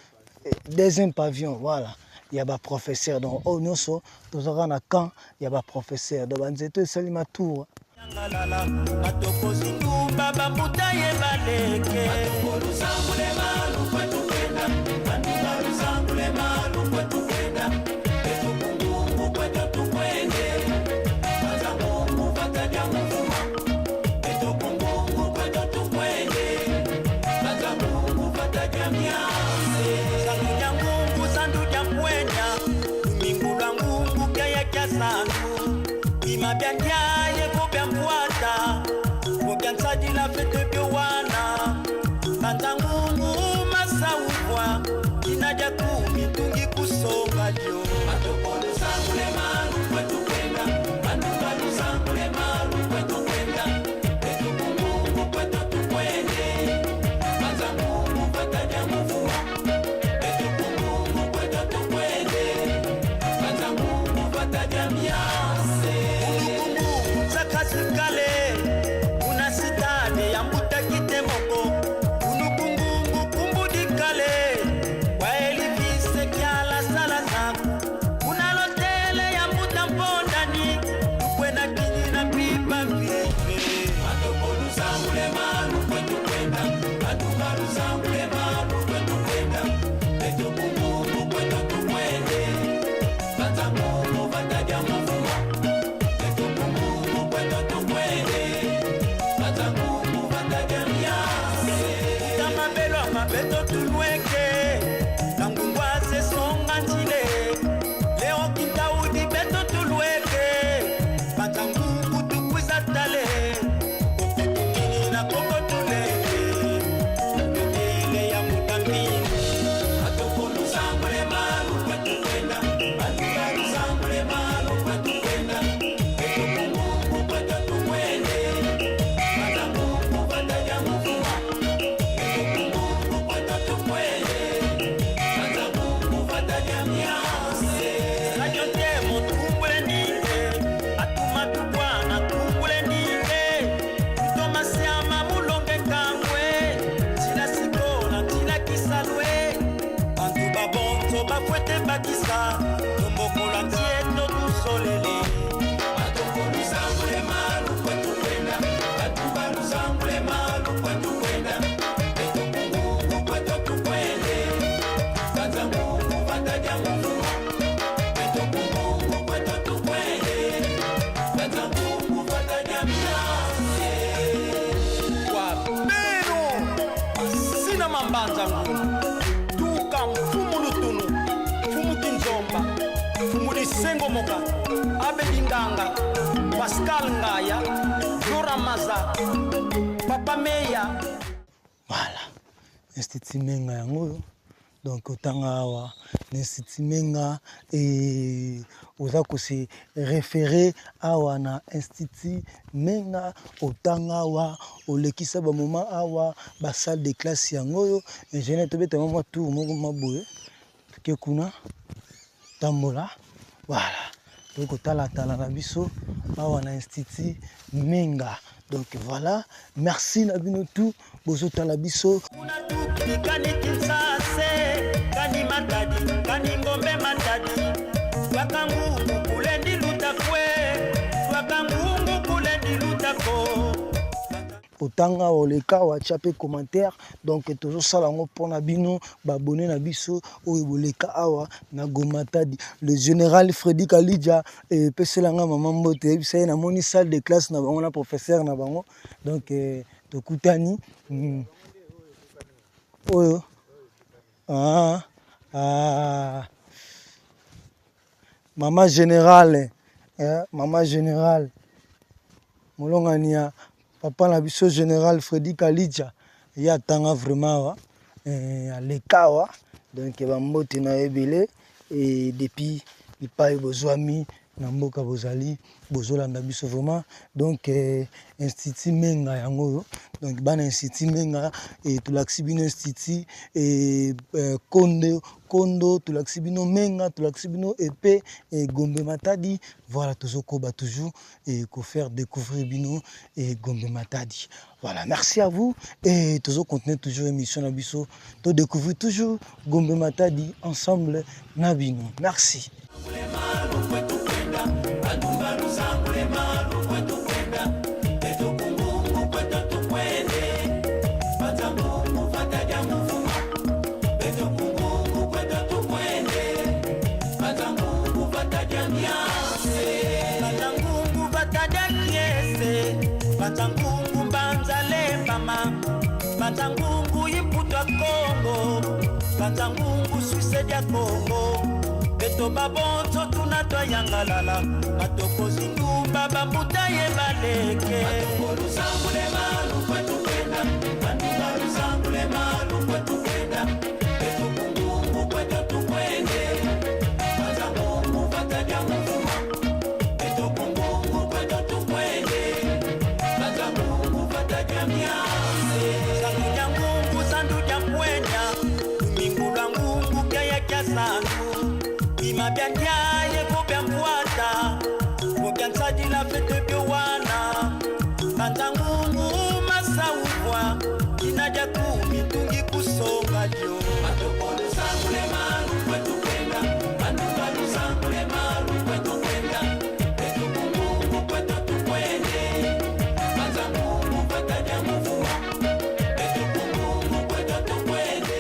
deuxième pavillon. Voilà il y a ba professeur donc oh nyonso to zaka na camp il y a ba professeur donc banzeto esali matour Ngalala matoko zindu baba mutaye baleke matoko sangule malu kwetu kwenda matoko sangule malu kwetu kwenda etu kungu kwetu tukwende kaza Mungu fataja mvuma etu kungu kwetu tukwende kaza Mungu fataja miase sandu ya Mungu sandu ya kwenda mingula Mungu kaya kya sandu imabyandia Mwata, Mugansaji la fete biwana, Kantangungu masawwa, Inaja kumi tungi kusonga jo. Matokolo sangule malu kwetu kwenda, Matokolo sangule malu kwetu kwenda, Etu kungungu kwetu tukwende, Kantangungu fataja mvuma, Etu kungungu kwetu tukwende, Kantangungu fataja miase. Kale una sitade ya mbuta kitemoko unukungungu kumbudi kale wa elivise kiala sala zaku una lotele ya mbuta mpondani ukwena kinyi na pipa vive matokolu sangule malu kwetu kwenda matukalu sangule malu kwetu kwenda eto kungungu kwetu tukwende bata mungu bataja mvuma Beto tulweke Kangungwaze songa njile Leo kintaudi beto tulweke Matanguku tukwiza tale Kukutukini na koko tuleke Ndele ya mutambini Atokolu sangule malu kwetu kwenda Atukalu sangule malu kwetu kwenda Beto kungungu kwetu tukwende Matanguku bataja mvuma Bakwete bakisa Tumbokola tieto tusolele Matokolu sangule malu kwetu kwenda Batubalu sangule malu kwetu kwenda Eto kungungu kwetu tukwende Kaza Mungu fataja mvuma Eto kungungu kwetu tukwende Kaza Mungu fataja miase Kwa beno Sina mambanza ngungu Tuka mfumu lutunu Sengo Moka, Abedi Nganga, Pascal Ngaya, Dora Maza, Papa Meya. Voilà, Institut Menga yango. Donc otanga awa Institut Menga et oza ko se référer awa na Institut Menga otanga awa olekisa ba moment awa ba salle de classe yango ingénieur to beta mama tour moko maboye ke kuna tambola. Voilà, donc otala na biso awa na Institut Menga. Donc voilà, merci na bino tout bozo tala biso. Kani kinsase, kani matadi, kani ngombe matadi. Wakangu kulendi lutakwe, wakangu kulendi lutako. Otanga oleka wachape commentaire donc toujours sala ngo pona bino babone na biso oyo boleka awa na Gomatadi le général Freddy Kalidja et peselanga maman mbote ebisa na moni salle de classe na bango na professeur na bango donc tokutani oyo Maman générale, maman générale, Molongania, papa na biso général Freddy Kalidja, il y a tant vraiment à l'Ekawa, donc il va monter na ebele et depuis il pas besoin na mboka bozali bozolanda biso vraiment donc institut menga yango donc bana institut menga et tulakisi bino institut et kondo tulakisi bino menga tulakisi bino épée et Gombe Matadi voilà tozokoba toujours et ko faire découvrir bino et Gombe Matadi voilà merci à vous et tozo continuer toujours émission na biso to découvrir toujours Gombe Matadi ensemble na bino merci. Banzangungu imputwa Kongo, Banzangungu Suisse dia Kongo. Beto babonzo tunatwa yangalala, matoko zindumba bambuta ye baleke. Matoko lusangule malu kwetu kwenda, Banduga lusangule malu kwetu kwenda. Beto kungungu kwetu tukwende, Banzangungu vatadia mufuma. Beto kungungu kwetu tukwende, Banzangungu vatadia miase. Imabyandia yego byamfuata Mubyansaji la fete byowana Banzangungu masawubwa Kinaja kumitungi kusonga jo Matokolo sangule malu kwetu kwenda Bandugalu sangule malu kwetu kwenda Betu kungungu kwetu tukwende Banzangungu vataja mufuma Betu kungungu kwetu tukwende.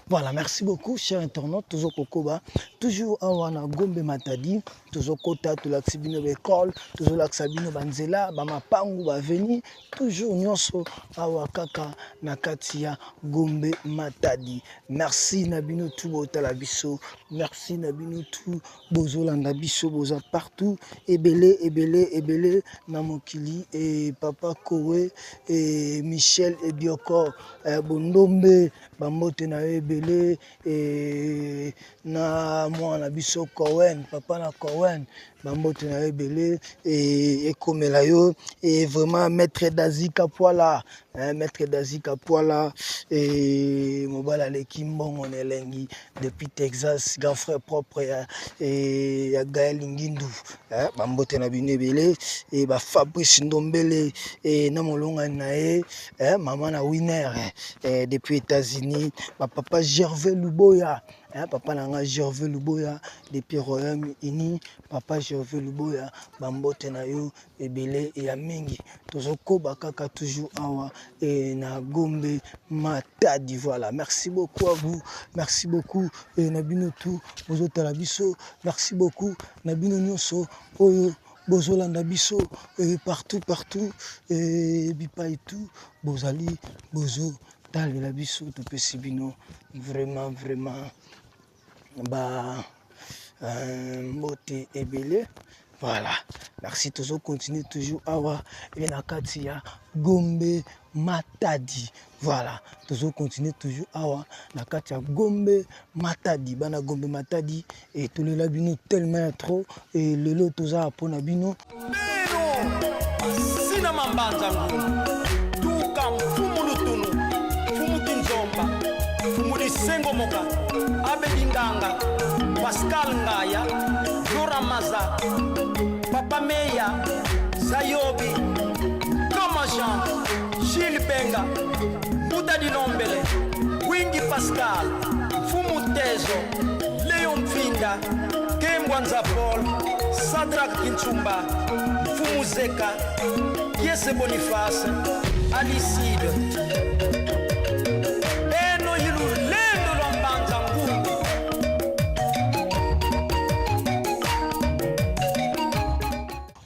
Voilà, merci beaucoup, chers internautes. Toujours Kokoba, toujours à Gombe Matadi, toujours Kota, tout l'axibino l'école, toujours l'axabino Banzela, Bamapangu, Baveni, toujours Nyonso, Awakaka, Nakatia, Gombe Matadi. Merci Nabino tout Botalabiso, merci Nabino tout Bozolanda Biso, Boza partout, Ebele, Namokili, et Papa Kowe, et Michel, et Bioko, Bondombe, Bamote na ebele et na mwana biso Cohen papa na Cohen bambote na ebele et komela yo et vraiment maître Dazi Kapoala maître Dazi Kapoala et mobala leki mbongo nelengi depuis Texas grand frère propre et ya Gaël Ngindu bambote na bino ebele et ba Fabrice Ndombele et na molonga nae maman na winner depuis États-Unis papa Gervais Luboya papa nanga Gervais Luboya depuis Royaume-Uni papa Gervais Luboya bambote na yo ebele et ya mingi tozokoba kaka toujours awa et na Gombe Matadi voilà merci beaucoup à vous merci beaucoup et na bino tout bozotala biso merci beaucoup na bino nyonso oyo bozolanda biso et partout et bipa et tout bozali bozo dans la biso to pesibino vraiment ba moté ebele voilà merci toujours continuer toujours awa et na katia Gombe Matadi voilà toujours continuer toujours awa na katia Gombe Matadi bana Gombe Matadi et tous les labino tellement trop et le lot toza pona bino sina mambanza tuka mfumu lutunu mfumu kinzomba mfumu lisengo moka abelinganga Pascal Ngaya Dora Maza Papa Meya Zayobi Kama Jean Gilles Benga Buda Dinombele Wingi Pascal Fumu Tezo Léon Finga Kembwanza Paul Sadrak Kinchumba Fumu Zeka Kiese Boniface Alicide Eno Yilu Lendo Lombanza Ngungu.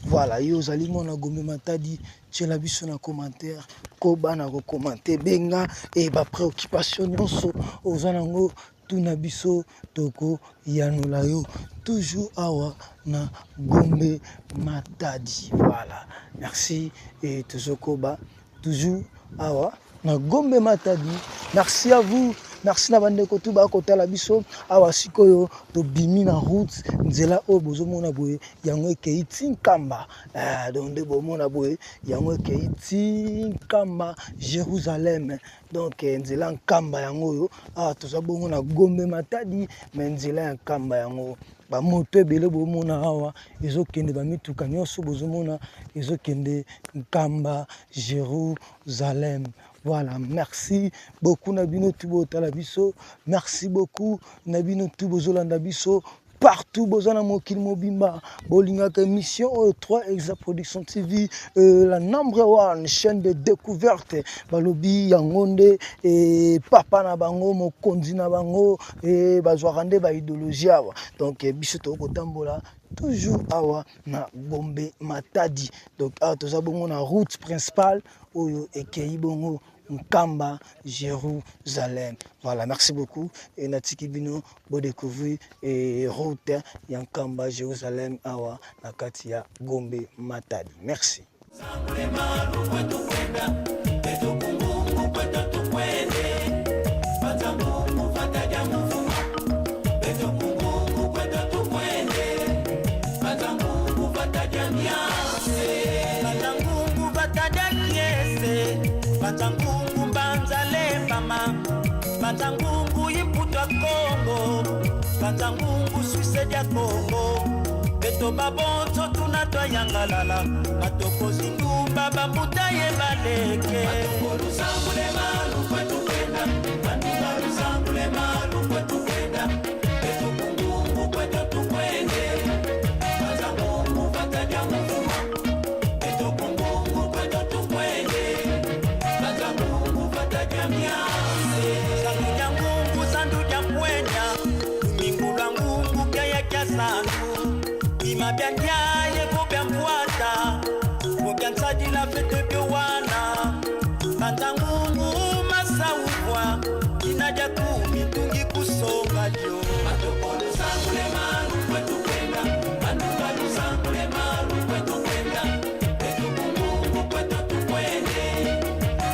Voilà, yo zali mona Gombe Matadi, tu la biso na commentaire, koba na commenter benga et ba préoccupation nyonso ozanango tuna biso toko yanula yo toujours awa na Gombe Matadi. Voilà, merci et tozokoba toujours awa na Gombe Matadi. Merci à vous, merci na bande ko tuba ko tala biso awa sikoyo to bimi na route nzela o bozomona boye yango keiti nkamba donc de bomona boye yango keiti nkamba Jérusalem. Donc nzela nkamba yango yo toza bongo na Gombe Matadi mais nzela nkamba yango ba moto ebele bomona awa ezokende ba mituka nyonso bozomona ezokende nkamba Jérusalem. Voilà, merci beaucoup Nabino Tubo Talabiso, merci beaucoup Nabino Tubo Zolandabiso, partout Bozana Mokil Mobimba, Bolingaka émission 3 Exa Production TV, la number one chaîne de découverte, Balobi Yangonde et Papa Nabango, Mokondi Nabango et Bazwarande ba idéologie. Donc Bisoto Kotambola toujours awa na Gombe Matadi. Donc toza bongo na route principale oyo ekei bongo Nkamba Jérusalem. Voilà, merci beaucoup et natiki bino bo découvrir et route ya Nkamba Jérusalem awa na kati ya Gombe Matadi. Merci. Banzangungu banzale mama, banzangungu imputwa Kongo, banzangungu Suisse dia Kongo. Beto babonzo tunatwa yangalala, matoko zindumba bambuta ye baleke. Matoko lusangule malu kwetu kwenda, banduga lusangule malu kwetu kwenda. Beto kungungu kwetu tukwende, banzangungu bataja mufuma. Beto kungungu kwetu tukwende. Imabyandia yego byamfuata Mugyansaji la fete byowana Banzangungu masawubwa Kinaja kumitungi kusonga jo Matokolu sangule malu kwetu kwenda Manukalu sangule malu kwetu kwenda Betu kungungu kwetu tukwende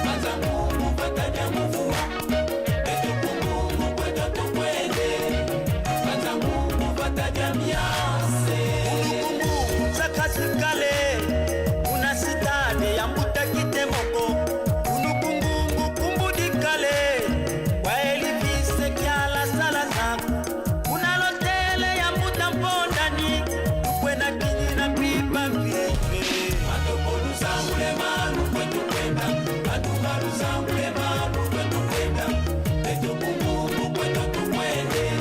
Banzangungu bataja mufuma Betu kungungu kwetu tukwende Banzangungu bataja miase Kale una sitade ya mbuta kitemoko unukungungu kumbudi kale wa elivise kiala sala zaku una lotele ya mbuta mpondani ukwena kinyi na pipa vive matokolu sangule malu kwetu kwenda matukalu sangule malu kwetu kwenda beto kungungu kwetu tukwende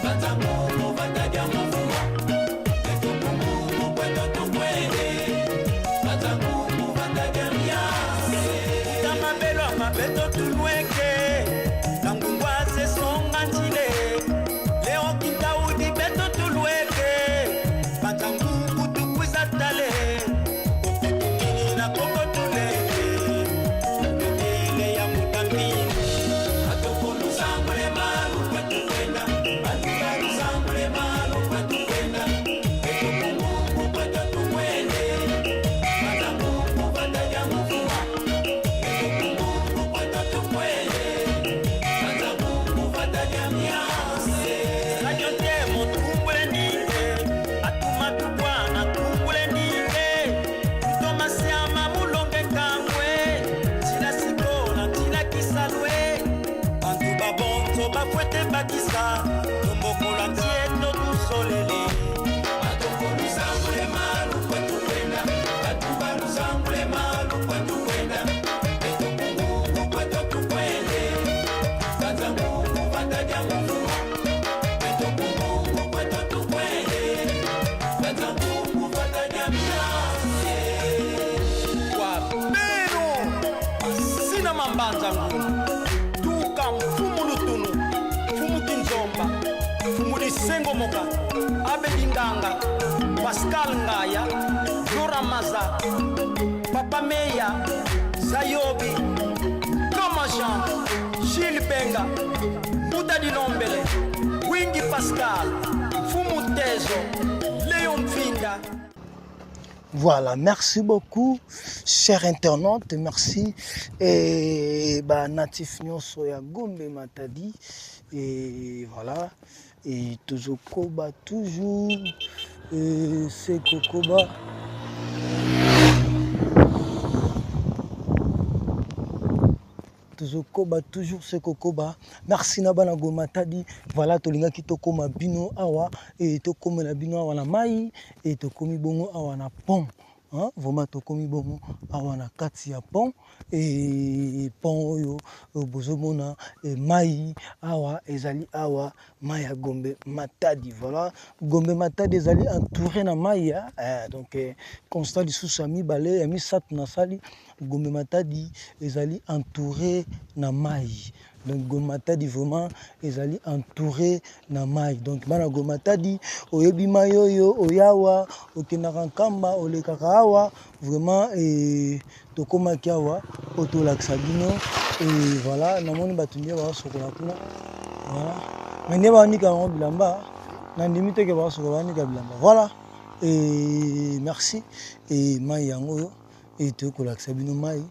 banzangungu bataja mufuma Beto tulweke Kangungwaze songa njile Leo kitaudi beto tulweke Batangungu tukwiza tale Koko tukini na koko tuleke Mbele ya mutambini Atokolu sangule malu kwetu kwenda Atukalu sangule malu kwetu kwenda Beto kungungu kwetu tukwende Batangungu bataja mufuma Bafuete bakisa Tumbokola tieto dusolele Matokolu sangule malu kwetu kwenda Batubalu sangule malu kwetu kwenda Beto kungungu kwetu tukwende Banzangungu bataja mufuma Beto kungungu kwetu tukwende Banzangungu bataja miase Kwa beno Sina mambanza ngungu Tuka mfumu lutunu Fumu kinzomba Fumu lisengo moka Abe Dinganga Pascal Ngaya Dora Maza Papa Meya Zayobi Kama Jean Gilles Benga Mutadi Nombele, Wingi Pascal, Fumu Tezo, Léon Finga. Voilà, merci beaucoup, chers internautes, merci. Et natif nyonso ya Gombe Matadi. Et voilà, et toujours Koba, toujours, c'est Kokoba. Toujours ce Kokoba. Merci Nabana Gomatadi. Voilà, tolinga ki tokoma bino awa et tokoma na bino awa na mai et tokomi bongo awa na pont. Hein? Vraiment tokomi bongo awa na kati ya pont et pont oyo bozomona mai awa ezali awa mai ya Gombe Matadi. Voilà, Gombe Matadi ezali entouré na mai donc constat du sous-sami balé ya misatu na sali Gombe Matadi ezali entouré na mai. Donc Gombe Matadi vraiment ezali entouré na mai. Donc bana Gombe Matadi oyebi mai oyo oyawa okendaka nkamba olekaka awa vraiment tokoma kiawa otolakisa bino et voilà namoni batumie ba sokola kuna. Voilà. Mais ba nika ngo bilamba na ndimi teke ba sokola nika bilamba. Voilà. Et merci et mai yango yo et tokolakisa bino mai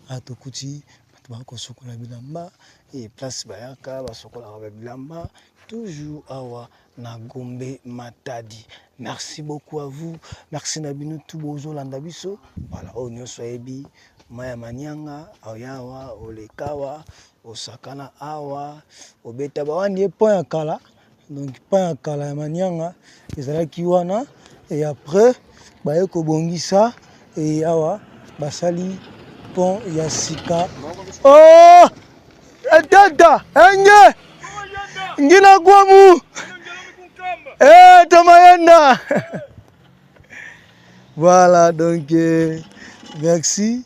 atokuti bakosokola bilamba et place bayaka basokola bilamba toujours awa na Gombe Matadi. Merci beaucoup à vous. Merci Nabino tout bozo landabiso. Voilà, onyo soebi maya manyanga ayawa olekawa osakana awa obeta bawani point ya kala. Donc point ya kala ya manyanga ezalaki wana et après baye ko bongisa et awa basali pont ya sika. Oh! Dada, enge! Ngina kwamu! Tamayenda! Voilà, donc merci.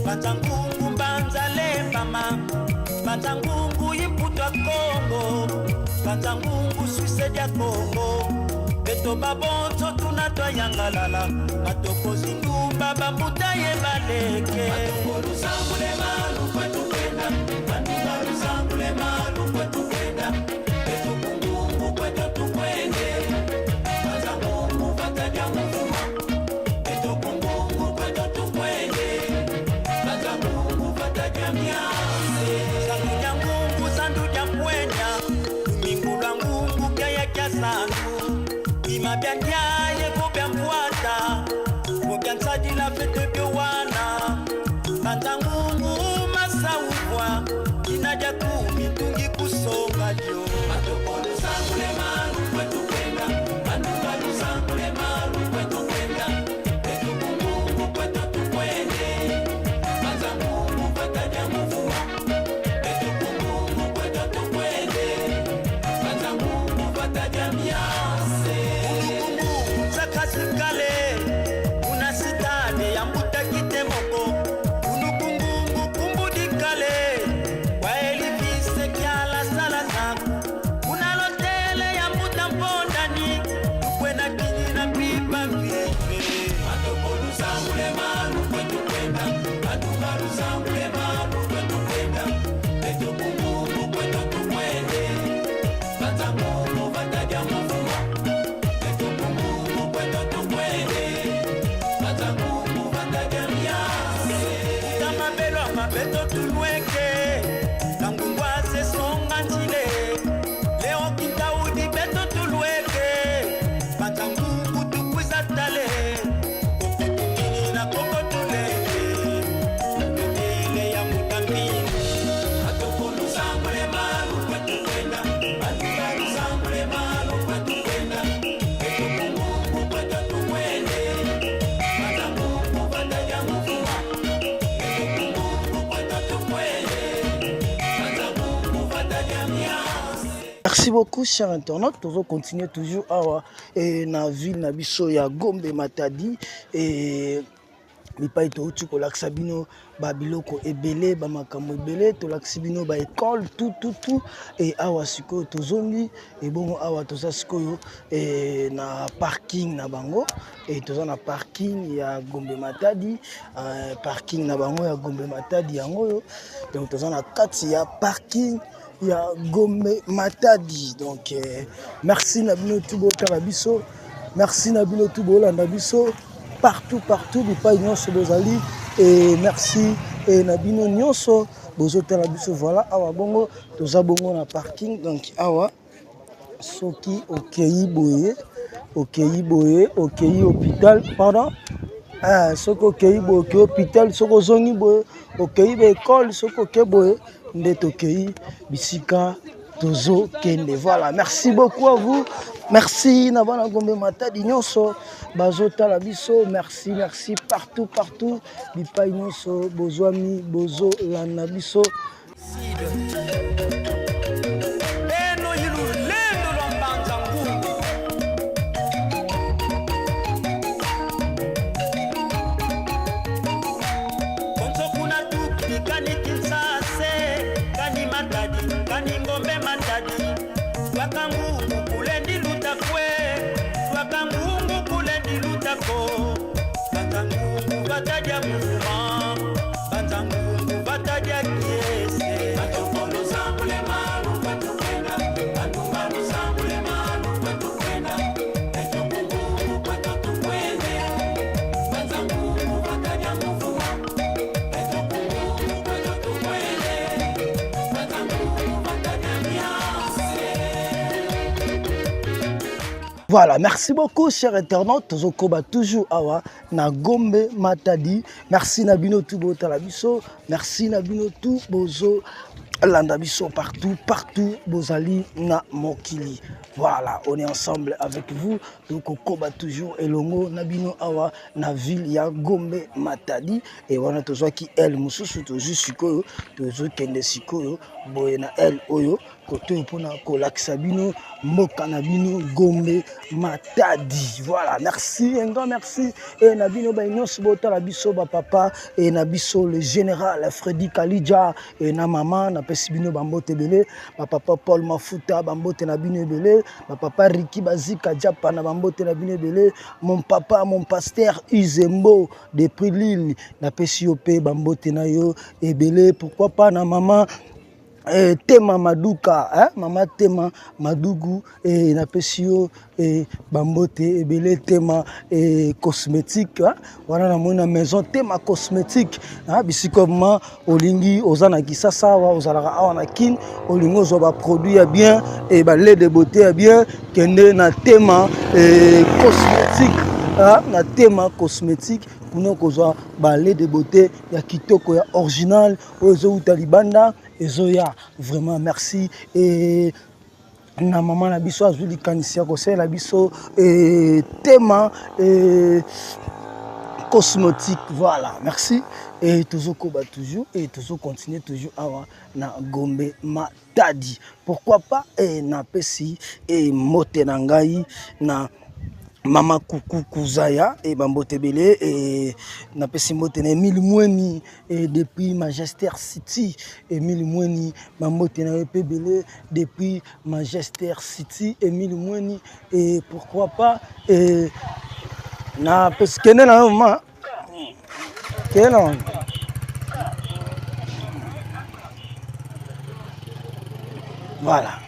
Banzangungu banzale mama, Banzangungu iputwa Kongo, Banzangungu suicide ya Kongo. Beto babonzo tunatwa yangalala, matoko zindumba bambuta ye baleke. Matoko luzangule malu kwetu kwenda, Banduga luzangule malu kwetu kwenda. Beto kungungu kwetu tukwende, Banzangungu bataja mufuma. Beto kungungu kwetu tukwende. Sandu mwenya Mingula ngungu kaya kya sandu Ima bianya ye kubya mwata Mugya nsadi la fete byowana Banda ngungu masa ufwa Inaja kumitungi kusonga jo Matokolu sangule malu kwetu kwenda Bandugalu sangule malu kwetu kwenda Betu kungungu kwetu tukwende Banzangungu bataja mufuma Betu kungungu kwetu tukwende Banzangungu bataja miase Kungungu zakasikale Una sitade ya mbuta kitemoko Unukungungu kumbudikale Waeli vise kiala sala zaku Una lotele ya mbuta mpondani Tukwena kinyi na pipa vive Matokolu sangule malu kwetu kwenda Adugaru sangule malu kwetu kwenda Beto kungungu kwetu tukwende Banzangungu bataja mufuma Beto kungungu kwetu tukwende Banzangungu bataja miase Utamabelo amabeto tulweke Kangungwase songa nchile Leo kintaudi beto tulweke Banzangungu tukwiza tale Kokotumini na kokotuleke Mbele ya mutambini Atokolu sangule malu kwetu kwenda Bandugalu sangule malu kwetu kwenda Beto kungungu kwetu tukwende Banzangungu bataja mufuma Beto kungungu kwetu tukwende Banzangungu bataja miase. Merci beaucoup, chers internautes. Nous continuons toujours à la ville Nabiso ya Gombe Matadi. Et bipai touti kolakisa bino babiloko ebele bamakambo ebele tolakisi bino baekole tout e awa sikoyo tozongi ebongo awa toza sikoyo na parking na bango toza na parking ya Gombe Matadi parking na bango ya Gombe Matadi yango oyo donc toza na kati ya parking ya Gombe Matadi donc merci na bino tout botala biso merci na bino tout bolanda biso partout bipai nyonso bozali et merci et na bino nyonso bozotala biso voilà awa bongo toza bongo na parking donc awa soki okei boye okei hôpital pardon soki okei boye okei hôpital soki ozongi boye okei baekole soki okei boye nde tokei bisika tozo kende voilà merci beaucoup à vous merci na bana Gombe Matadi nyonso bazotala biso merci partout bipai nyonso bozwami bozolanda biso Voilà, merci beaucoup, chers internautes. Tozokoba toujours awa na Gombe Matadi. Merci Nabino tout bozo talabiso. Merci Nabino tout bozo landabiso partout bozali na mokili. Voilà, on est ensemble avec vous. Donc Koba toujours elongo Nabino awa na ville ya Gombe Matadi et wana tozo ki el mususu tozo sikoyo tozo kende sikoyo boye na el oyo côté pour kolakisa bino mboka na bino Gombe Matadi. Voilà, merci, un grand merci. Et Nabino Baïnos Botala Biso papa et Nabiso le général Freddy Kalidja et na maman na pesibino Bambote Bele, papa Paul Mafuta Bambote Nabino Bele, papa Ricky Bazika Japa na Bambote Nabino Bele, mon papa mon pasteur Izembo depuis Lille na Pesiope Bambote na yo et Bele, pourquoi pas na maman Tema Maduka, hein? Maman Tema Madugu et na pesio et Bambote et Belé Tema et cosmétique, hein? Voilà na mona maison Tema cosmétique, hein? Bisikoman olingi ozana kisasa wa ozala awa na kin olingo ozoba produit bien et ba lait de beauté bien kende na Tema cosmétique, hein? Na Tema cosmétique pour kozwa ba lait de beauté ya kitoko ya original ozo utalibanda Ezoya, vraiment merci. Et na maman la biso azuli kanisia kosela la biso et Tema cosmétique, voilà, merci. Et toujours koba toujours et toujours continuer toujours awa na Gombe Matadi. Pourquoi pas et na pesi et mote na ngai na Mama Kuku Kuzaya et Bambote Bele et na pesi mbote na Emile Mweni et depuis Manchester City Emile Mweni Bambote na EP Bele depuis Manchester City Emile Mweni et pourquoi pas et na pesi kene na maman kene voilà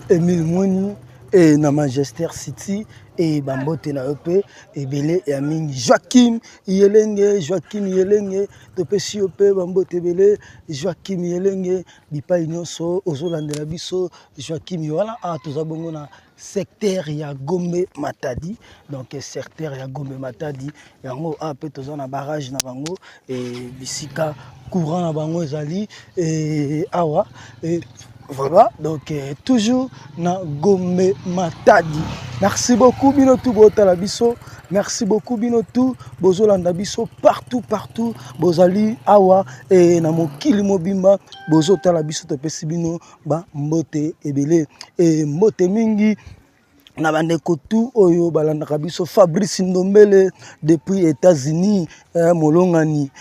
Emile Mweni et na Manchester City et Bambote na EP et Belé et Aming Joachim Yelenge to pesi EP Bambote Belé Joachim Yelenge bipai nyonso ozolanda na biso Joachim voilà a tozabongo na secteur ya Gombe Matadi donc secteur ya Gombe Matadi yango a pe toza na barrage na bango et bisika courant na bango ezali et awa et voilà, donc toujours na Gombe Matadi. Merci beaucoup Binotou Botala Biso. Merci beaucoup Binotou Bozolanda Biso partout Bozali awa et na mokili mobimba Bozotala Biso to pesi bino ba mbote ebele et mbote mingi na bandeko tout oyo balandaka biso Fabrice Ndombele depuis États-Unis, molongani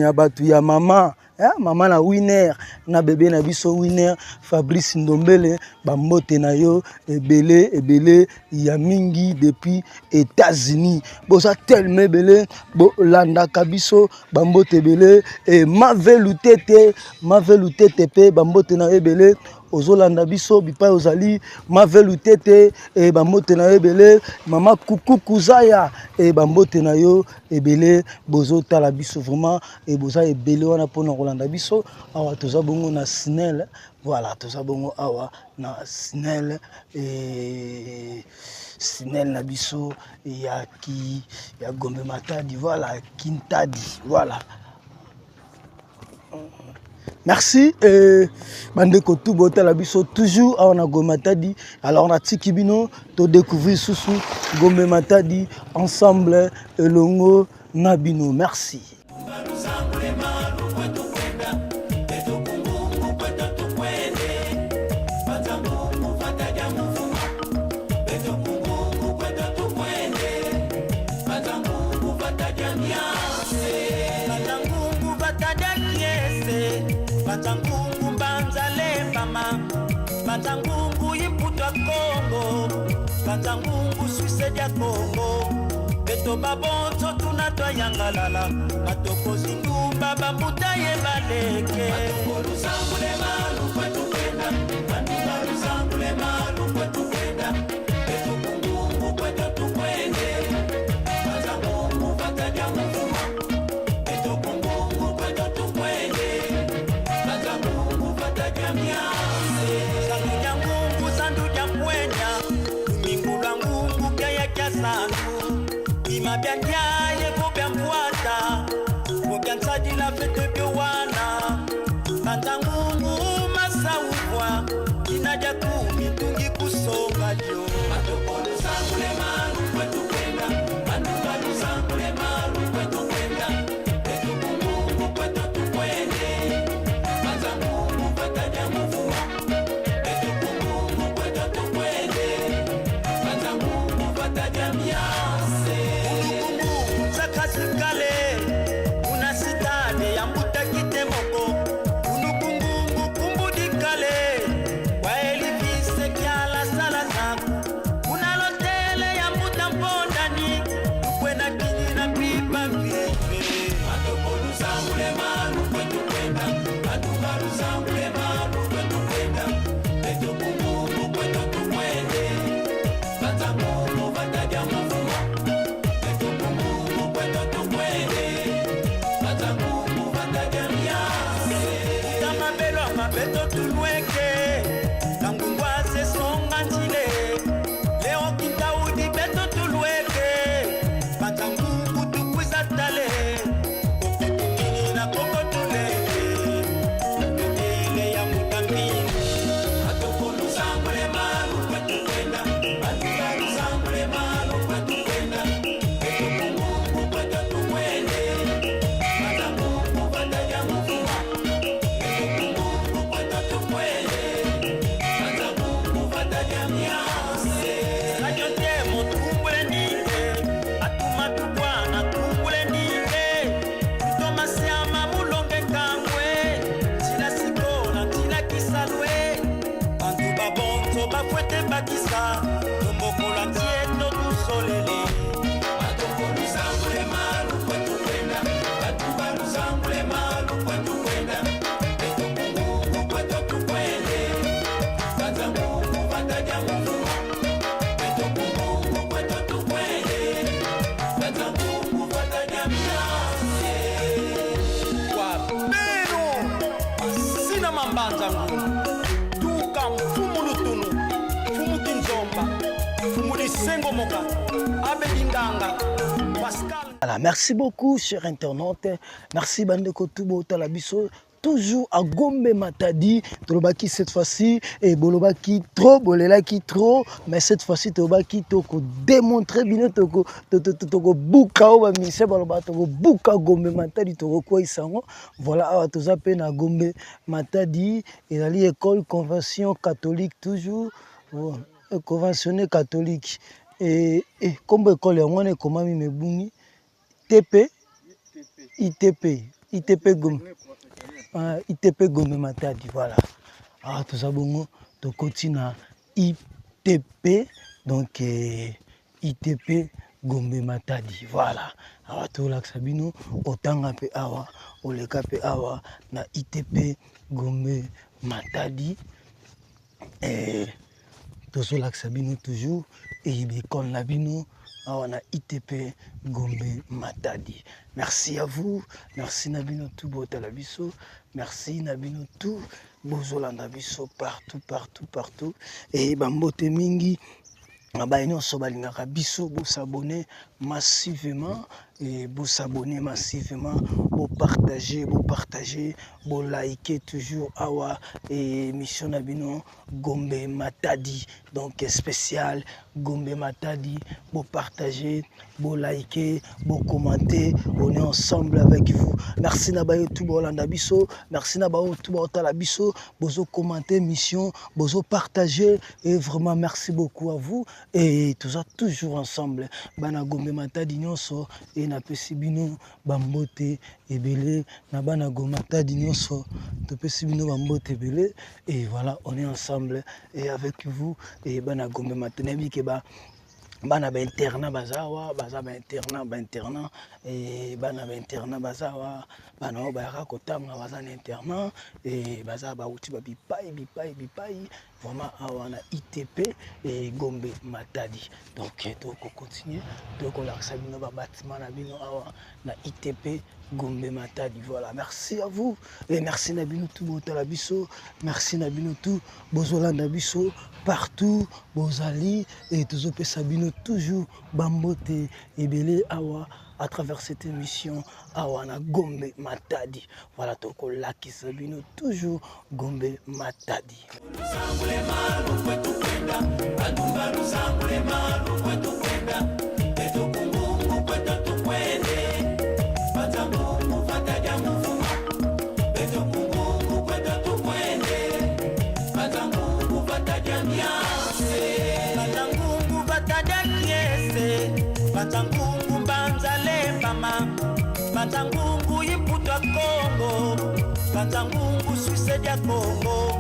ya batu ya mama mama na winner na bébé na biso winner Fabrice Ndombele bambote na yo ebele ya mingi depuis États-Unis boza tellement ebele bo landaka biso bambote ebele et Mavelu tete pe bambote na ebele ozolanda biso bipai ozali Mavelu tete e bambote na yo ebele mama kuku zaya e bambote na yo ebele bozotala biso vraiment e boza ebele wana pona kolanda biso awa toza bongo na Snell voilà toza bongo awa na Snell et Snell na biso ya Gombe Matadi voilà Kintadi voilà. Merci bandeko tout bote la biso toujours on a Gombe Matadi alors on a Tikibino to découvrir Soussou Gombe Matadi ensemble elongo nabino merci. Matangungu banzale mama Matangungu imputwa Kongo Matangungu suise dia Kongo Beto babonto tunatwa yangalala Matoko zindumba bambuta ye baleke Matoko luzangule malu kwetu kwenda Manuka luzangule malu kwetu kwenda Beto kungungu kwetu tukwende Matangungu vataja mufuma Beto kungungu kwetu tukwende Imabyanyaye kubyamfuata Mubyansaji la fete byowana Matangungu masawukwa Kinaja kumitungi kusonga jo Matokolu sangule malu kwetu kwenda Manukalu sangule malu kwetu kwenda Betu kungungu kwetu tukwende Matangungu vataja mufuma Betu kungungu kwetu tukwende Matangungu vataja miase Zakasikale Una sitade ya mbuta kitemoko Unukungungu kumbudikale Waeli vise kiala sala zaku Una lotele ya mbuta mpondani Ukwena kinyi na pipa vive Matokolu zangule malu kwetu kwenda Matukalu zangule malu kwetu kwenda Beto kungungu kwetu tukwende Matangungu vataja mufuma Beto kungungu kwetu tukwende Matangungu vataja miase Kama belo mabeto tulweke Kangungwaze songa njile Leo kitaudi beto tulweke Matangungu tukwiza tale Koko tukini na koko tuleke Mbele ya mutambini Matokolu zangule malu kwetu kwenda Matukalu zangule malu kwetu kwenda Beto kungungu kwetu tukwende Matangungu vataja mufuma Beto kungungu kwetu tukwende Matangungu vataja miase Sajote motumbule ninde Atuma tubwana tumbule ninde Tutoma siama mulonge kangwe Tila sikona tila kisalwe Bantu babonto bafwete bakisa Tombokola tieto dusolele Matokolu zangule malu kwetu kwenda Matukalu zangule malu kwetu kwenda Beto kungungu kwetu tukwende Matangungu vataja mufuma Beto kungungu kwetu tukwende Matangungu vataja miase Wapero Sina mambanza ngungu Tuka mfumu lutunu Fumu kinzomba Fumu lisengo moka Abe linganga Pascal Voilà, merci beaucoup, chers internautes. Merci, Bandeko Toubo Talabiso. Toujours à Gombe Matadi. Tolobaki cette fois-ci. Et Bolobaki trop, Bolelaki trop. Mais cette fois-ci, Tolobaki Toko démontrer bien Toko Buka Oba Mise Baloba Toko Buka Gombe Matadi Toko Kwa Isango. Voilà, Toza Pena Gombe Matadi. Et à l'école Convention catholique toujours. conventionné catholique. Et comme école, on est comme ami Mebuni, TP, ITP Gombe. ITP Gombe Matadi, voilà. Ah, tout ça, bon, tu continues à ITP, donc ITP Gombe Matadi, voilà. Alors, tout là, Sabino, autant peu awa, oleka pe awa, na ITP Gombe Matadi. Et tout ça, là, Sabino, toujours, et l'école Nabino, awa na ITP Gombe Matadi. Merci à vous, merci Nabino tout Botalabiso, merci Nabino tout Bozolanda biso partout. Et Bambote Mingi, Abaino Sobalingaka biso, vous s'abonner massivement. Et vous s'abonner massivement, vous partager, vous liker toujours awa et mission Nabino Gombe Matadi, donc spécial Gombe Matadi, vous partager, vous liker, vous commenter, on est ensemble avec vous. Merci Nabayo tout Bolanda biso, merci Nabayo tout Botala biso, vous commenter mission, vous partager et vraiment merci beaucoup à vous et tout ça toujours ensemble. Bana Gombe Matadi nyonso et na pesi bino bambote ebele na bana Matadi nyonso to pesi bino bambote ebele et voilà on est ensemble et avec vous et bana Gombe Matadi ke ba bana ba internat bazawa baza ba internat et bana ba internat bazawa bana ba rakotanga baza na internat et baza ba uti ba bipai vraiment awana ITP et Gombe Matadi. Donc donc on continue donc on l'accès bino ba bâtiment na bino awa na ITP Gombe Matadi. Voilà, merci à vous et merci Nabino tout Botala biso, merci Nabino tout Bozolanda biso partout Bozali et tous op Sabino toujours bambote et belé awa à travers cette émission awana Gombe Matadi. Voilà donc là qui Sabino toujours Gombe Matadi. Matangungu Banzale Mama, Matangungu Yiputwa Congo, Matangungu Suisse dia Congo,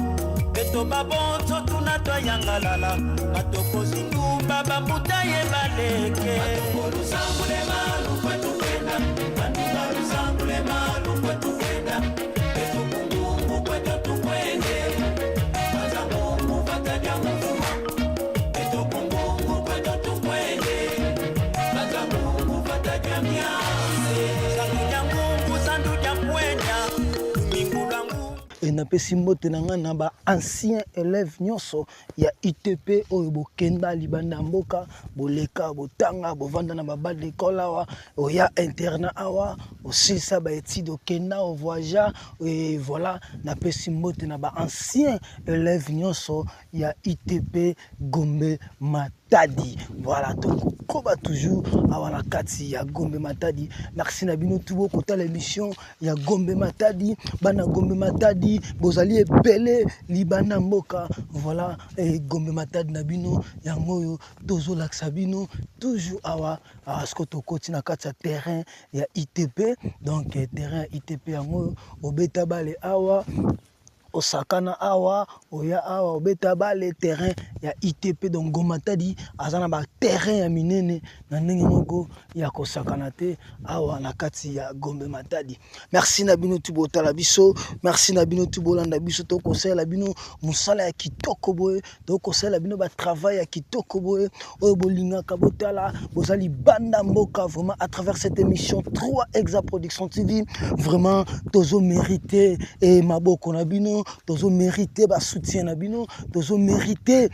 Beto Babonzo Tunatwa Yangalala, Matoko Zindumba Bambutaye Baleke, Matoko Luzangule Malu Kwetu Kwenda, Manuka Luzangule Malu Kwetu Kwenda, Beto Kungungu Kwetu Tukwende, Matangungu Vataja Mufuma, Beto Kungungu Kwetu Tukwende, et na pesi mbote nanga na ba ancien élève nyonso ya ITP oyo bokenda libanda mboka boleka botanga bovanda na ba d'école awa oya internat awa aussi ça ba étude okenda au voyage et voilà na pesi mbote na ba ancien élève nyonso ya ITP Gombe Matadi. Voilà donc koba toujours awana kati ya Gombe Matadi. Merci na bino tout kota l'émission ya Gombe Matadi bana Gombe Matadi bozali ebele libanda mboka. Voilà et Gombe Matadi na bino yango tozo laksa bino toujours awa asko to koti na kati ya terrain ya ITP donc terrain ITP yango obeta bale awa osakana awa oya awa obeta bale terrain ya ITP donc Gombe Matadi azana ba terrain ya minene na ndenge moko ya kosakana te awa na kati ya Gombe Matadi. Merci na bino tu botala biso, merci na bino tu bolanda biso to conseil la bino musala ya kitoko boye to conseil la bino ba travail ya kitoko boye oyo bolinga kabotala bozali banda mboka vraiment à travers cette émission 3 Exa Production TV vraiment tozo mérité et maboko na bino tozo mérité ba soutien na bino tozo mérité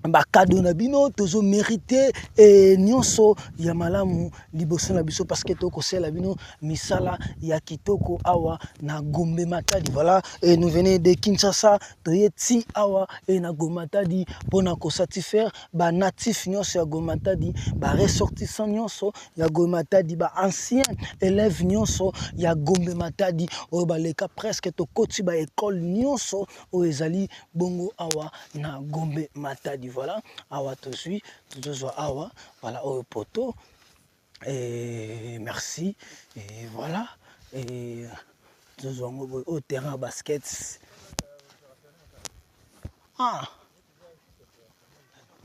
ba cadeau na bino tozo mérité et nyonso ya malamu liboso na biso parce que toko sela bino misala ya kitoko awa na Gombe Matadi. Voilà et nous venons de Kinshasa toyeti awa et na Gombe Matadi pona ko satisfaire ba natif nyonso ya Gombe Matadi ba ressortissant nyonso ya Gombe Matadi ba ancien élève nyonso ya Gombe Matadi o ba leka presque to koti ba école nyonso o ezali bongo awa na Gombe Matadi. voilà, awa tozwi tozozwa awa voilà oyo poto et merci et voilà et tozozwa ngo boye au terrain ya basket. Ah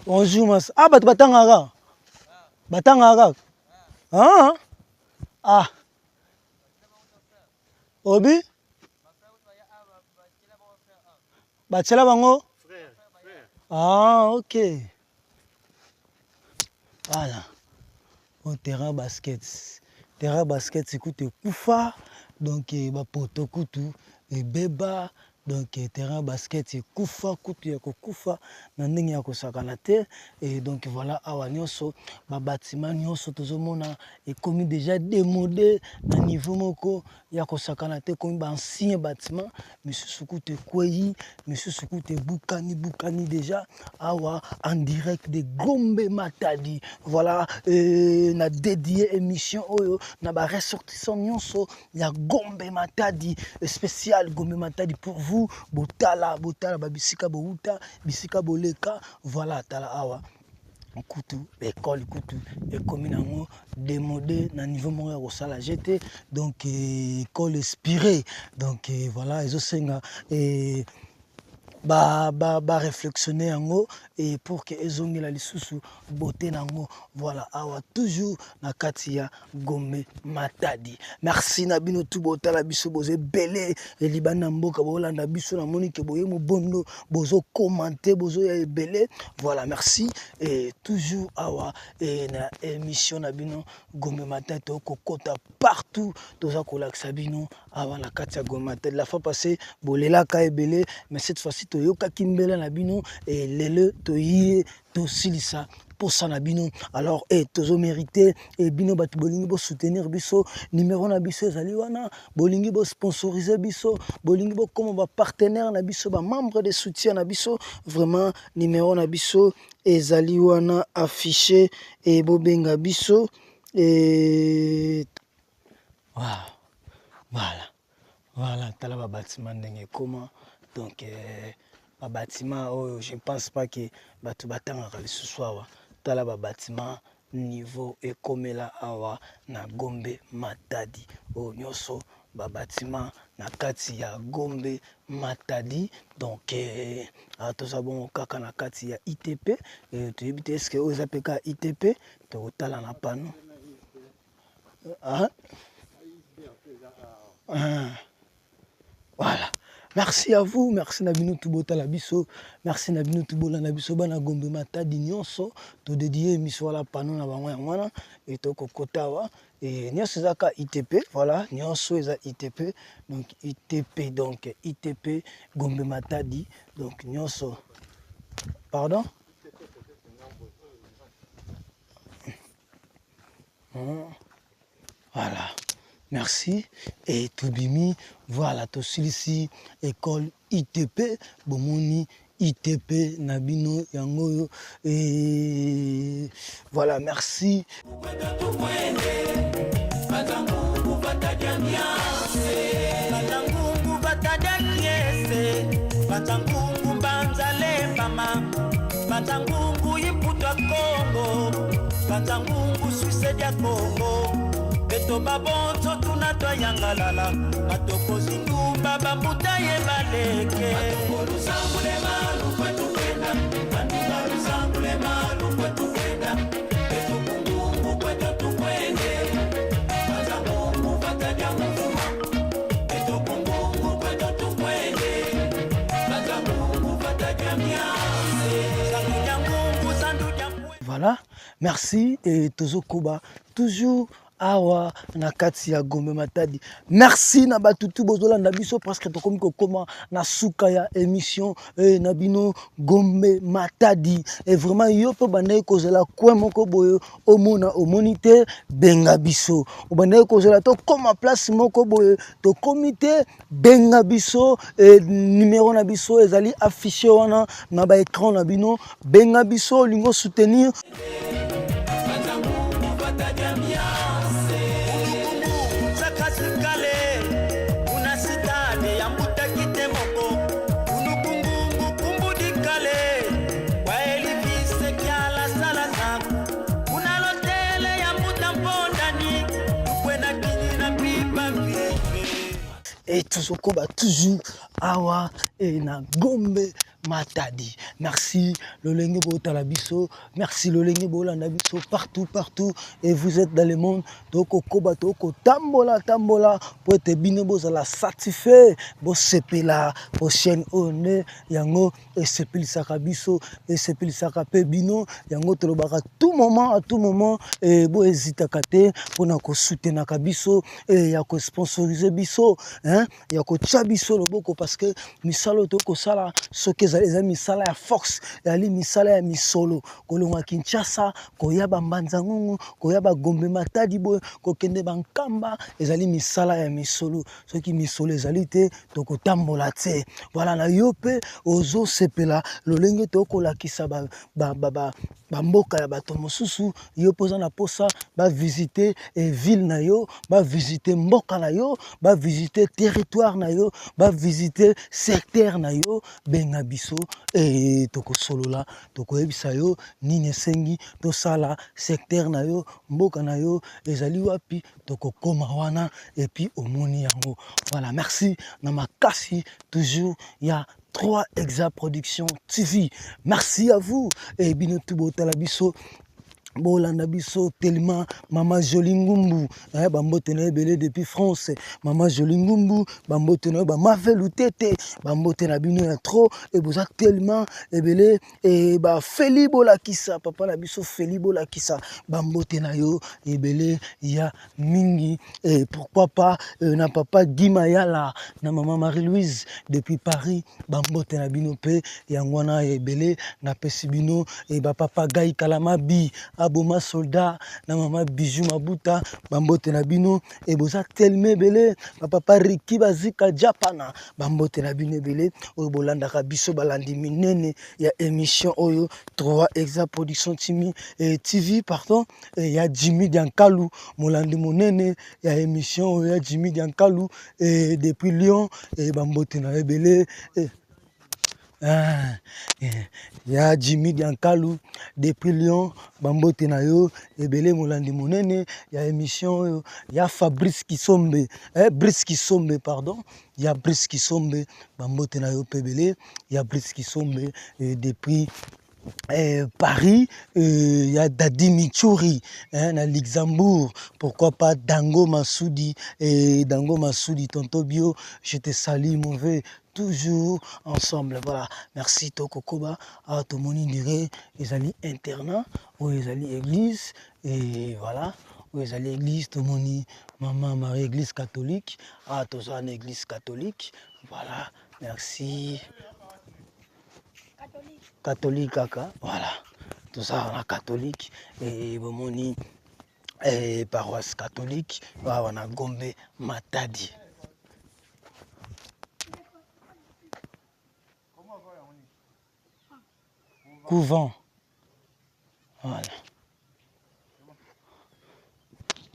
bonjour mas bato batangaka obi batiela bango ok voilà au terrain basket écoute kufa donc bapoto kutu ebeba donc terrain basket ekufa kutu ya kokufa na ndenge ya kosakana te et donc voilà awa nyonso babatima nyonso tozomona ekomi déjà démodé na niveau moko ya kosakana te komi baancien bâtiment misusu kutu ekwei misusu kutu ebukani déjà awa en direct de Gombe Matadi voilà na dédié émission oyo na ba ressortissant nyonso ya Gombe Matadi spécial Gombe Matadi pour vous botala babisika bouta bisika boleka voilà tala awa kutu école kutu ekomi nango démodé na niveau moko ya kosala jeté donc école inspirée donc voilà ezosenga réflexionner yango et pour que ezongela lisusu beauté nango voilà awa toujours na kati ya Gombe Matadi. Merci na bino tout botala biso boze belé et libana mboka bolanda biso na monique boye mobondo bozo commenter bozo ya belé voilà merci et toujours awa et na émission na bino Gombe Matadi to kokota partout toza kolakisa bino awa na kati ya Gombe Matadi. La fois passée bolela ka ebelé mais cette fois-ci toyoka kimbela na bino et lele toyie to silisa pour ça na bino alors tozo mérité et bino bat bolingi bo soutenir biso numéro na biso ezali wana bolingi bo sponsoriser biso bolingi bo comme ba partenaire na biso ba membre de soutien na biso vraiment numéro na biso ezali wana affiché et bo benga biso et voilà tala ba bâtiment ndenge comment donc ba bâtiment je pense pas que batu batangaka lisusu awa tala ba bâtiment niveau ekomela awa na Gombe Matadi nyonso ba bâtiment na kati ya Gombe Matadi donc toza bongo kaka na kati ya ITP toyebi te est-ce que oza peka ITP tokotala na pano voilà. Merci à vous, merci na bino tubota la biso, merci na bino tubola na biso bana Gombe Matadi nyonso, to dédié émission la pano na bango yangwana et to kokotawa et nyonso zaka ITP, voilà, nyonso eza ITP, donc ITP Gombe Matadi, donc nyonso. Pardon? Voilà. Merci et Toubimi, voilà, to silisi école ITP, bomoni ITP Nabino Yangoyo et voilà, merci. Beto babonzo tunatwa yangalala matoko zindu baba mutaye baleke matoko luzangule malu kwetu kwenda andika luzangule malu kwetu kwenda beto kungungu kwetu tukwende maza mungu vataja mvuma beto kungungu kwetu tukwende maza mungu vataja miase zandu jangungu zandu jangwe. Voilà, merci et tozo koba toujours awa na kati ya Gombe Matadi. Merci na batutu bozola na biso parce que tokomi kokoma na suka ya émission na bino Gombe Matadi et vraiment yo pe banaye kozela kwa moko boyo omona omonite benga biso banaye kozela to koma place moko boyo to comité benga biso et numéro na biso ezali affiché wana na ba écran na bino benga biso lingo soutenir et tozokoba toujours awa et na Gombe Matadi. Merci Lolenge Botala biso, merci Lolenge Bolanda biso partout et vous êtes dans le monde toko koba toko tambola pour être bino bozala satisfait bo sepela bo chaîne one yango et sepeli sakabiso et sepeli sakape bino yango tolobaka à tout moment et bo hésiter kate pona ko soutenir kabiso et ya ko sponsoriser biso hein ya ko tchabiso loboko parce que misalo toko sala soke les amis misala ya force ya li misala ya misolo kolonga Kinshasa koyaba mbanzangungu koyaba Gombe Matadi boy kokende bankamba ezali misala ya misolo soki misolo ezali te toko tambola te voilà na yope ozo sepela lolenge toko lakisa ba mboka ya bato mosusu yo poza na posa ba visiter ville na yo ba visiter mboka na yo ba visiter territoire na yo ba visiter secteur na yo benga biso et toko solola toko yebisa yo nini sengi to sala secteur na yo mboka na yo ezali wapi toko koma wana et puis omoni yango voilà merci na makasi toujours ya 3 Exa Production TV. Merci à vous. Et binotu botala biso. Bolanda biso tellement Mama Jolingumbu bambote na ebele depuis France Mama Jolingumbu bambote na ba Marvel Tete bambote na bino ya trop et boza tellement ebele et ba Felibo la kisa papa na biso Felibo la kisa bambote na yo ebele ya mingi et pourquoi pas na papa Gimayala na maman Marie-Louise depuis Paris bambote na bino pe yangwana ebele na pesi bino et ba papa Gai Kalamabi Aboma soldat na mama Bijou Mabuta bambote na bino et boza telme belé papa Riki Bazika Japana bambote na bino belé o bolanda ka biso balandi minene ya émission oyo 3 Exa Production TV pardon et ya Jimmy Diankalu molandi monene ya émission oyo ya Jimmy Diankalu et depuis Lyon et bambote na belé ya Jimmy Diankalu depuis Lyon bambote na yo ebele molandi monene ya émission ya Fabrice Kisombe Brice Kisombe pardon ya Brice Kisombe bambote na yo pebele ya Brice Kisombe depuis Paris, il y a Dadi Michouri, à Luxembourg, pourquoi pas Dango Massoudi, et Dango Massoudi, Tonto Bio, je te salue, mauvais, toujours ensemble, voilà, merci Toko Koba, à tout le monde dirait, ils allaient internat, ou ils allaient église, et voilà, où ils allaient église, tout le monde, maman, Marie, église catholique, à tous en église catholique, voilà, merci. Catholique kaka, voilà, tout ça on a catholique et bomoni paroisse catholique, on a Gombe Matadi. Couvent, voilà,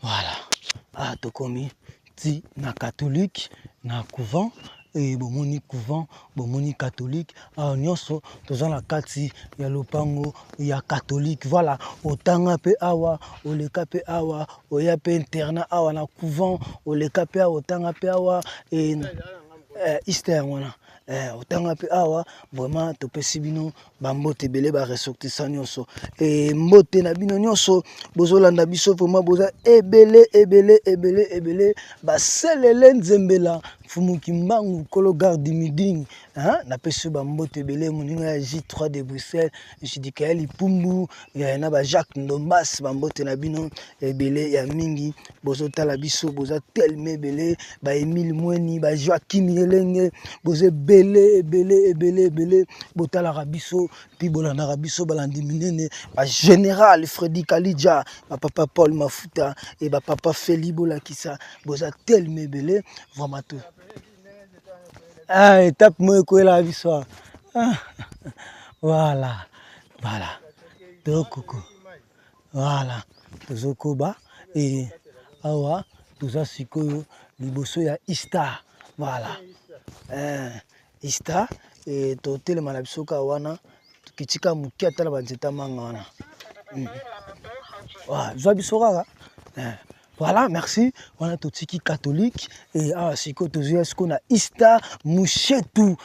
voilà, ah tokomi ti na catholique na couvent. Et bomoni couvent, bomoni catholique, nyonso toza na kati ya lopango ya catholique, voilà, otanga pe awa, oleka pe awa, oya pe internat awa na couvent, oleka pe awa, otanga pe awa et Easter wana. Otanga pe awa vraiment topesi bino bambote belé ba ressortissant nyonso et mbote na bino nyonso bozolanda biso vraiment boza ebele ba selele nzembela fumu kimbangu kolo garde miding na pesi bambote belé moninga ya J3 de Bruxelles je dis ka lipumbu ya na ba Jacques Ndombas bambote na bino ebele ya mingi bozotala biso boza telme belé ba Emile Mweni ba Joachim Yelenge boze ebele botala rabiso puis bolanda rabiso balandi minene ba général Freddy Kalidja ba papa Paul Mafuta et ba papa Felibo la kisa boza telme belé vraiment tout étape moi ko la biso voilà tokoko voilà tozokoba et awa toza sikoyo liboso ya Ista voilà Ista et totel malabisoka wana kitika mukia tala banzeta manga wana wa zwa bisoka Voilà, merci. On a tout qui catholique. Et c'est quoi ce qu'on a Ista Mouchetou.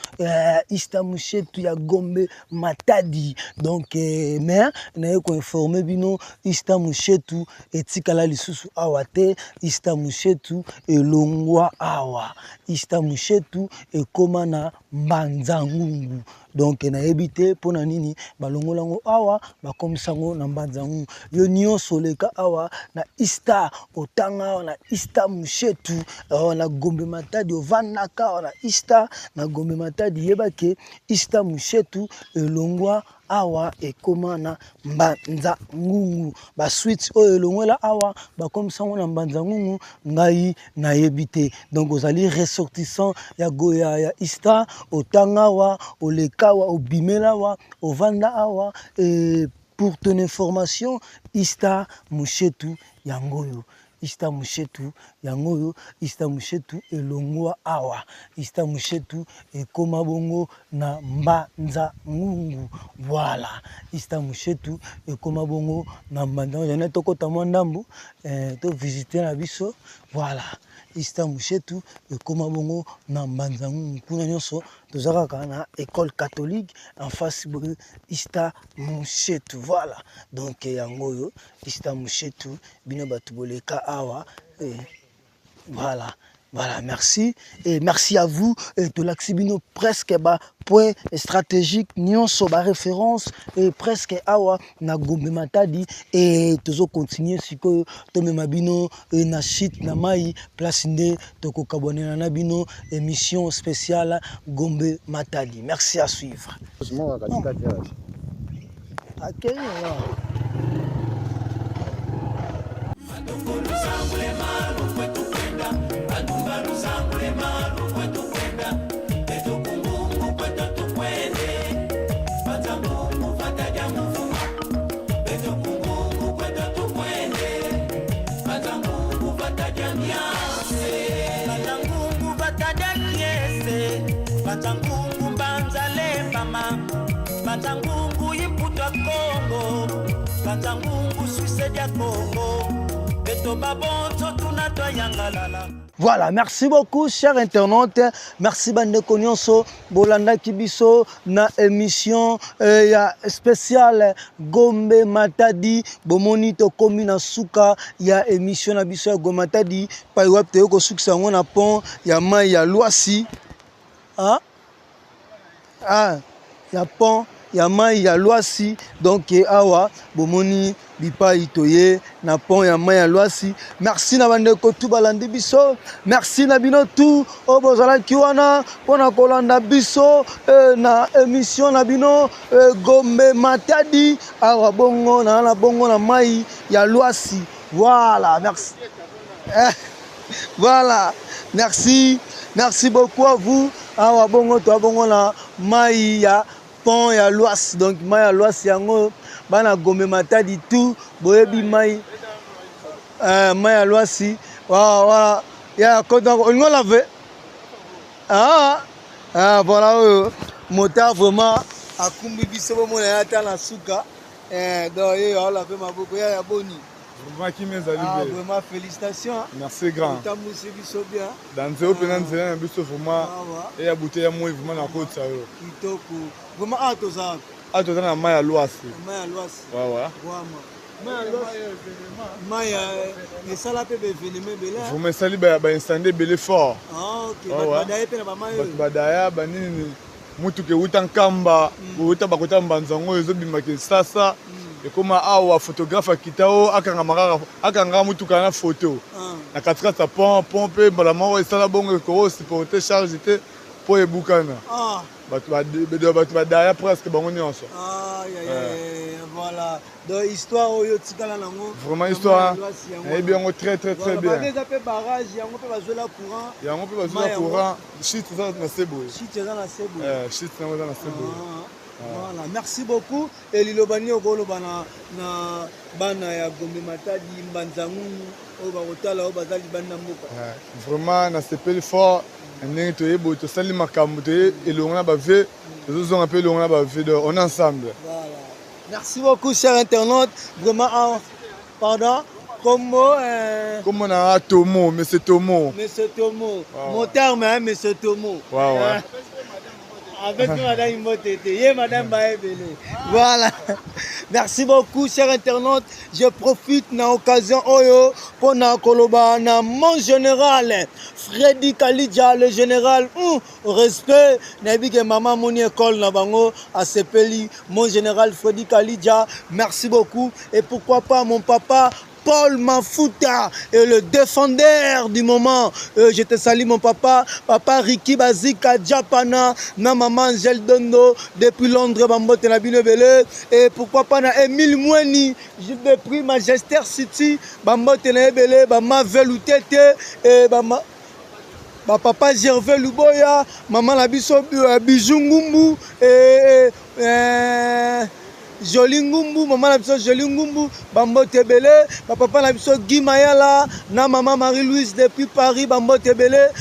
Ista Mouchetou, ya Gombe Matadi. Donc, mais, on a informé bino Ista Mouchetou et Tikala Lisusu Awate. Ista Mouchetou et Longwa Awa. Ista Mouchetou et Komana Mbanzangungu. Donc, na ebité pour nini balongo lango awa bakomisango na Mbanzangungu. Yo nyonso leka awa na Ista Otanga na Ista Mouchetou na Gombe Matadi Ovanaka na Ista na Gombe Matadi yebake Ista Mouchetou elongwa awa ekoma na Mbanzangungu ba suite oyo elongwela awa bakomisango na Mbanzangungu ngai na yebite. Donc ozali ressortissant ya goya ya Ista Otanga wa olekawa obimela wa ovanda awa. Et pour ton information, Ista Mouchetou yangoyo. Ista Mouchetou yangoyo. Ista Mouchetou elongwa awa. Ista Mouchetou ekoma bongo na Mbanzangungu. Voilà. Ista Mouchetou ekoma bongo na Mbanzangungu. J'en ai tokota mwandambu to visiter na biso. Voilà. Ista Mouchetou ekoma bongo na Mbanzangungu. Kuna nyonso tozaka na école catholique en face de Ista Mouchetou. Voilà. Donc yangoyo Ista Mouchetou bino batu boleka awa. Voilà. Voilà, merci. Et merci à vous. Et tout l'axibino presque point stratégique, nyonso ba référence et presque awa na Gombe Matadi. Et toujours continuer si que tome mabino na shit na mai place inde toko kabone na bino émission spéciale Gombe Matadi. Merci à suivre. Okay, Banzangungu Mbanzale mama, Banzangungu Imputwa Congo, Banzangungu Suisse dia Congo, Beto Babonzo Tunatwa Yangalala. Voilà, merci beaucoup chers internautes. Merci bande konyonso bolanda kibiso na émission ya spéciale Gombe Matadi bomoni to komi na suka ya émission na biso ya Gombe Matadi pa wap te ko sukisa ngona pont ya mai ya Lwasi. Ya pont ya mai ya Lwasi. Donc awa bomoni bipa itoye na pont ya mai ya Lwasi. Merci na bande ko tu balandi biso. Merci na bino tu obozala kiwana pona kolanda biso na émission na bino Gombe Matadi awa bongo na bongo na mai ya Lwasi. Voilà, merci. Voilà, merci. Merci beaucoup à vous. Awa bongo to bongo na mai ya pont ya Lwasi. Donc mai ya Lwasi yango bana Gombe Matadi tout boyebi mai ya Lwasi. Voilà, ya kodon on lave. Voilà motard vraiment akumbi biso bo mona ata na suka donc yo lave maboko ya boni. Vraiment, félicitations. Merci grand. Dans ce open and biso vraiment et ya bouteille ya moi vraiment na côte ça yo. Kitoko. Vraiment to na mai ya Lwasi. Mai ya Lwasi. Ouais. Mai et ça la peut venir belé. Vous me sali ba incendie belé fort. OK. Badaya pe na ba mai. Badaya ba nini mutu ke uta nkamba, uta bakota Mbanzango ezobima ke sasa. Et comme awa photographe kitao akanga mutu kana photo na katika sa pompe balama wa sala bongo ko supporter charge te po ebukana batu badaya presque bango nyonso. Voilà, donc histoire oyo tikala nango vraiment histoire et bien très bien. Ba pe barrage yango pe bazola courant shit ça na sebo shit na sebo. Voilà, merci beaucoup. Et l'ilobani okoloba na bana ya Gombe Matadi Mbanzangungu o bakotala o bazali bana mboka. Vraiment na sepeli fort ndenge toyebo to sali makambo te elonga ba ve tozonga pe elonga ba ve on ensemble. Voilà. Merci beaucoup chers internautes. Vraiment pardon. Comment on a Tomo, Monsieur Tomo. Monsieur Tomo. Mon terme, hein, Monsieur Tomo. Avec Madame Imotete, Madame Baebele. Voilà. Merci beaucoup, chers internautes. Je profite de l'occasion pour Koloba, mon général, Freddy Kalidja, le général, respect, Nabi que maman mon école Nabango à Sepeli, mon général Freddy Kalidja. Merci beaucoup. Et pourquoi pas mon papa Paul Mafuta est le défendeur du moment. Je te salue mon papa. Papa Ricky Bazika Japana. Na maman Angel Dondo. Depuis Londres, Bambote na Binebele. Et pourquoi pas na Emile Moueni. Depuis Manchester City. Bambote na Ebele. Bama Veloutete. Et Bama. Papa Gervais Luboya. Maman la biso Bijungumbu. Joli Ngumbu, maman la biso Joli Ngumbu, Bambo Tebele, papa la biso Guy Mayala, na maman Marie-Louise depuis Paris, Bambo Tebele,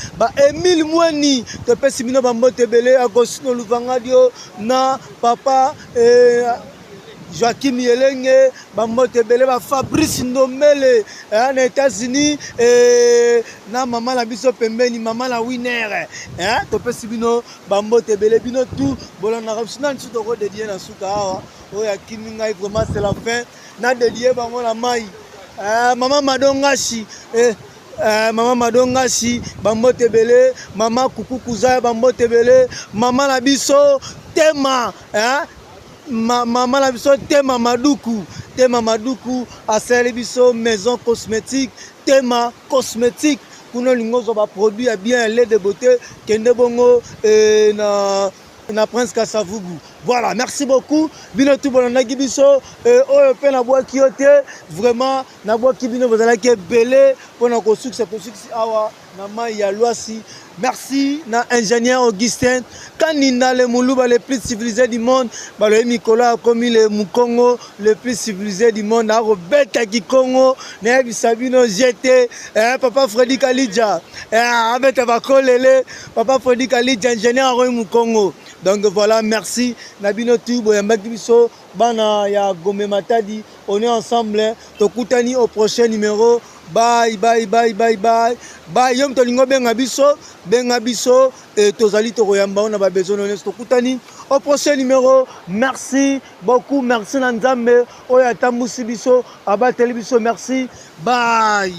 Emile Moueni, te pesimino Bambo Tebele, Agostino Luvangadio, na papa Joachim Yelenge, Bambo Tebele, Fabrice Ndomele, en États-Unis, na maman la biso Pembeni, maman la winner, te pesimino Bambo Tebele, bino tout, bolana rapsina nsu toko dédié na suka. Oh, vraiment c'est la fin. Na dédié bango la maille. Maman Madongashi. Maman Madongashi. Bambo Tebele. Maman Coucou Kouza. Bambo Tebele. Maman Labiso. Tema. Maman Labiso. Tema Madoukou. Tema Madoukou. A Biso. Maison cosmétique. Tema cosmétique. Kuno lingozo ba produit a bien lait de beauté. Kende bongo. Na Prince Kasavugu. Voilà, merci beaucoup. Bino tout bon na gibiso pe na bois kiote vraiment na bois kibino vous allez que belé pour na ko succès awa na mai ya loisi. Merci na ingénieur Augustin Kanina le Muluba le plus civilisé du monde, le Nicolas comme le Mukongo le plus civilisé du monde, na Robert Kikongo na Bisabino GT papa Freddy Kalidja avec Bakolele papa Freddy Kalidja ingénieur Mukongo. Donc voilà, merci. Nabino Tubo et Magdibiso, Bana ya Gome Matadi. On est ensemble. Tokutani au prochain numéro. Bye, bye, bye, bye, bye. Bye, yom tolingo bengabiso. Et tozali toroyamba, on a besoin de Tokutani au prochain numéro. Merci beaucoup. Merci Nanzambe. Oya Tamusibiso. Aba Telebiso. Merci. Bye.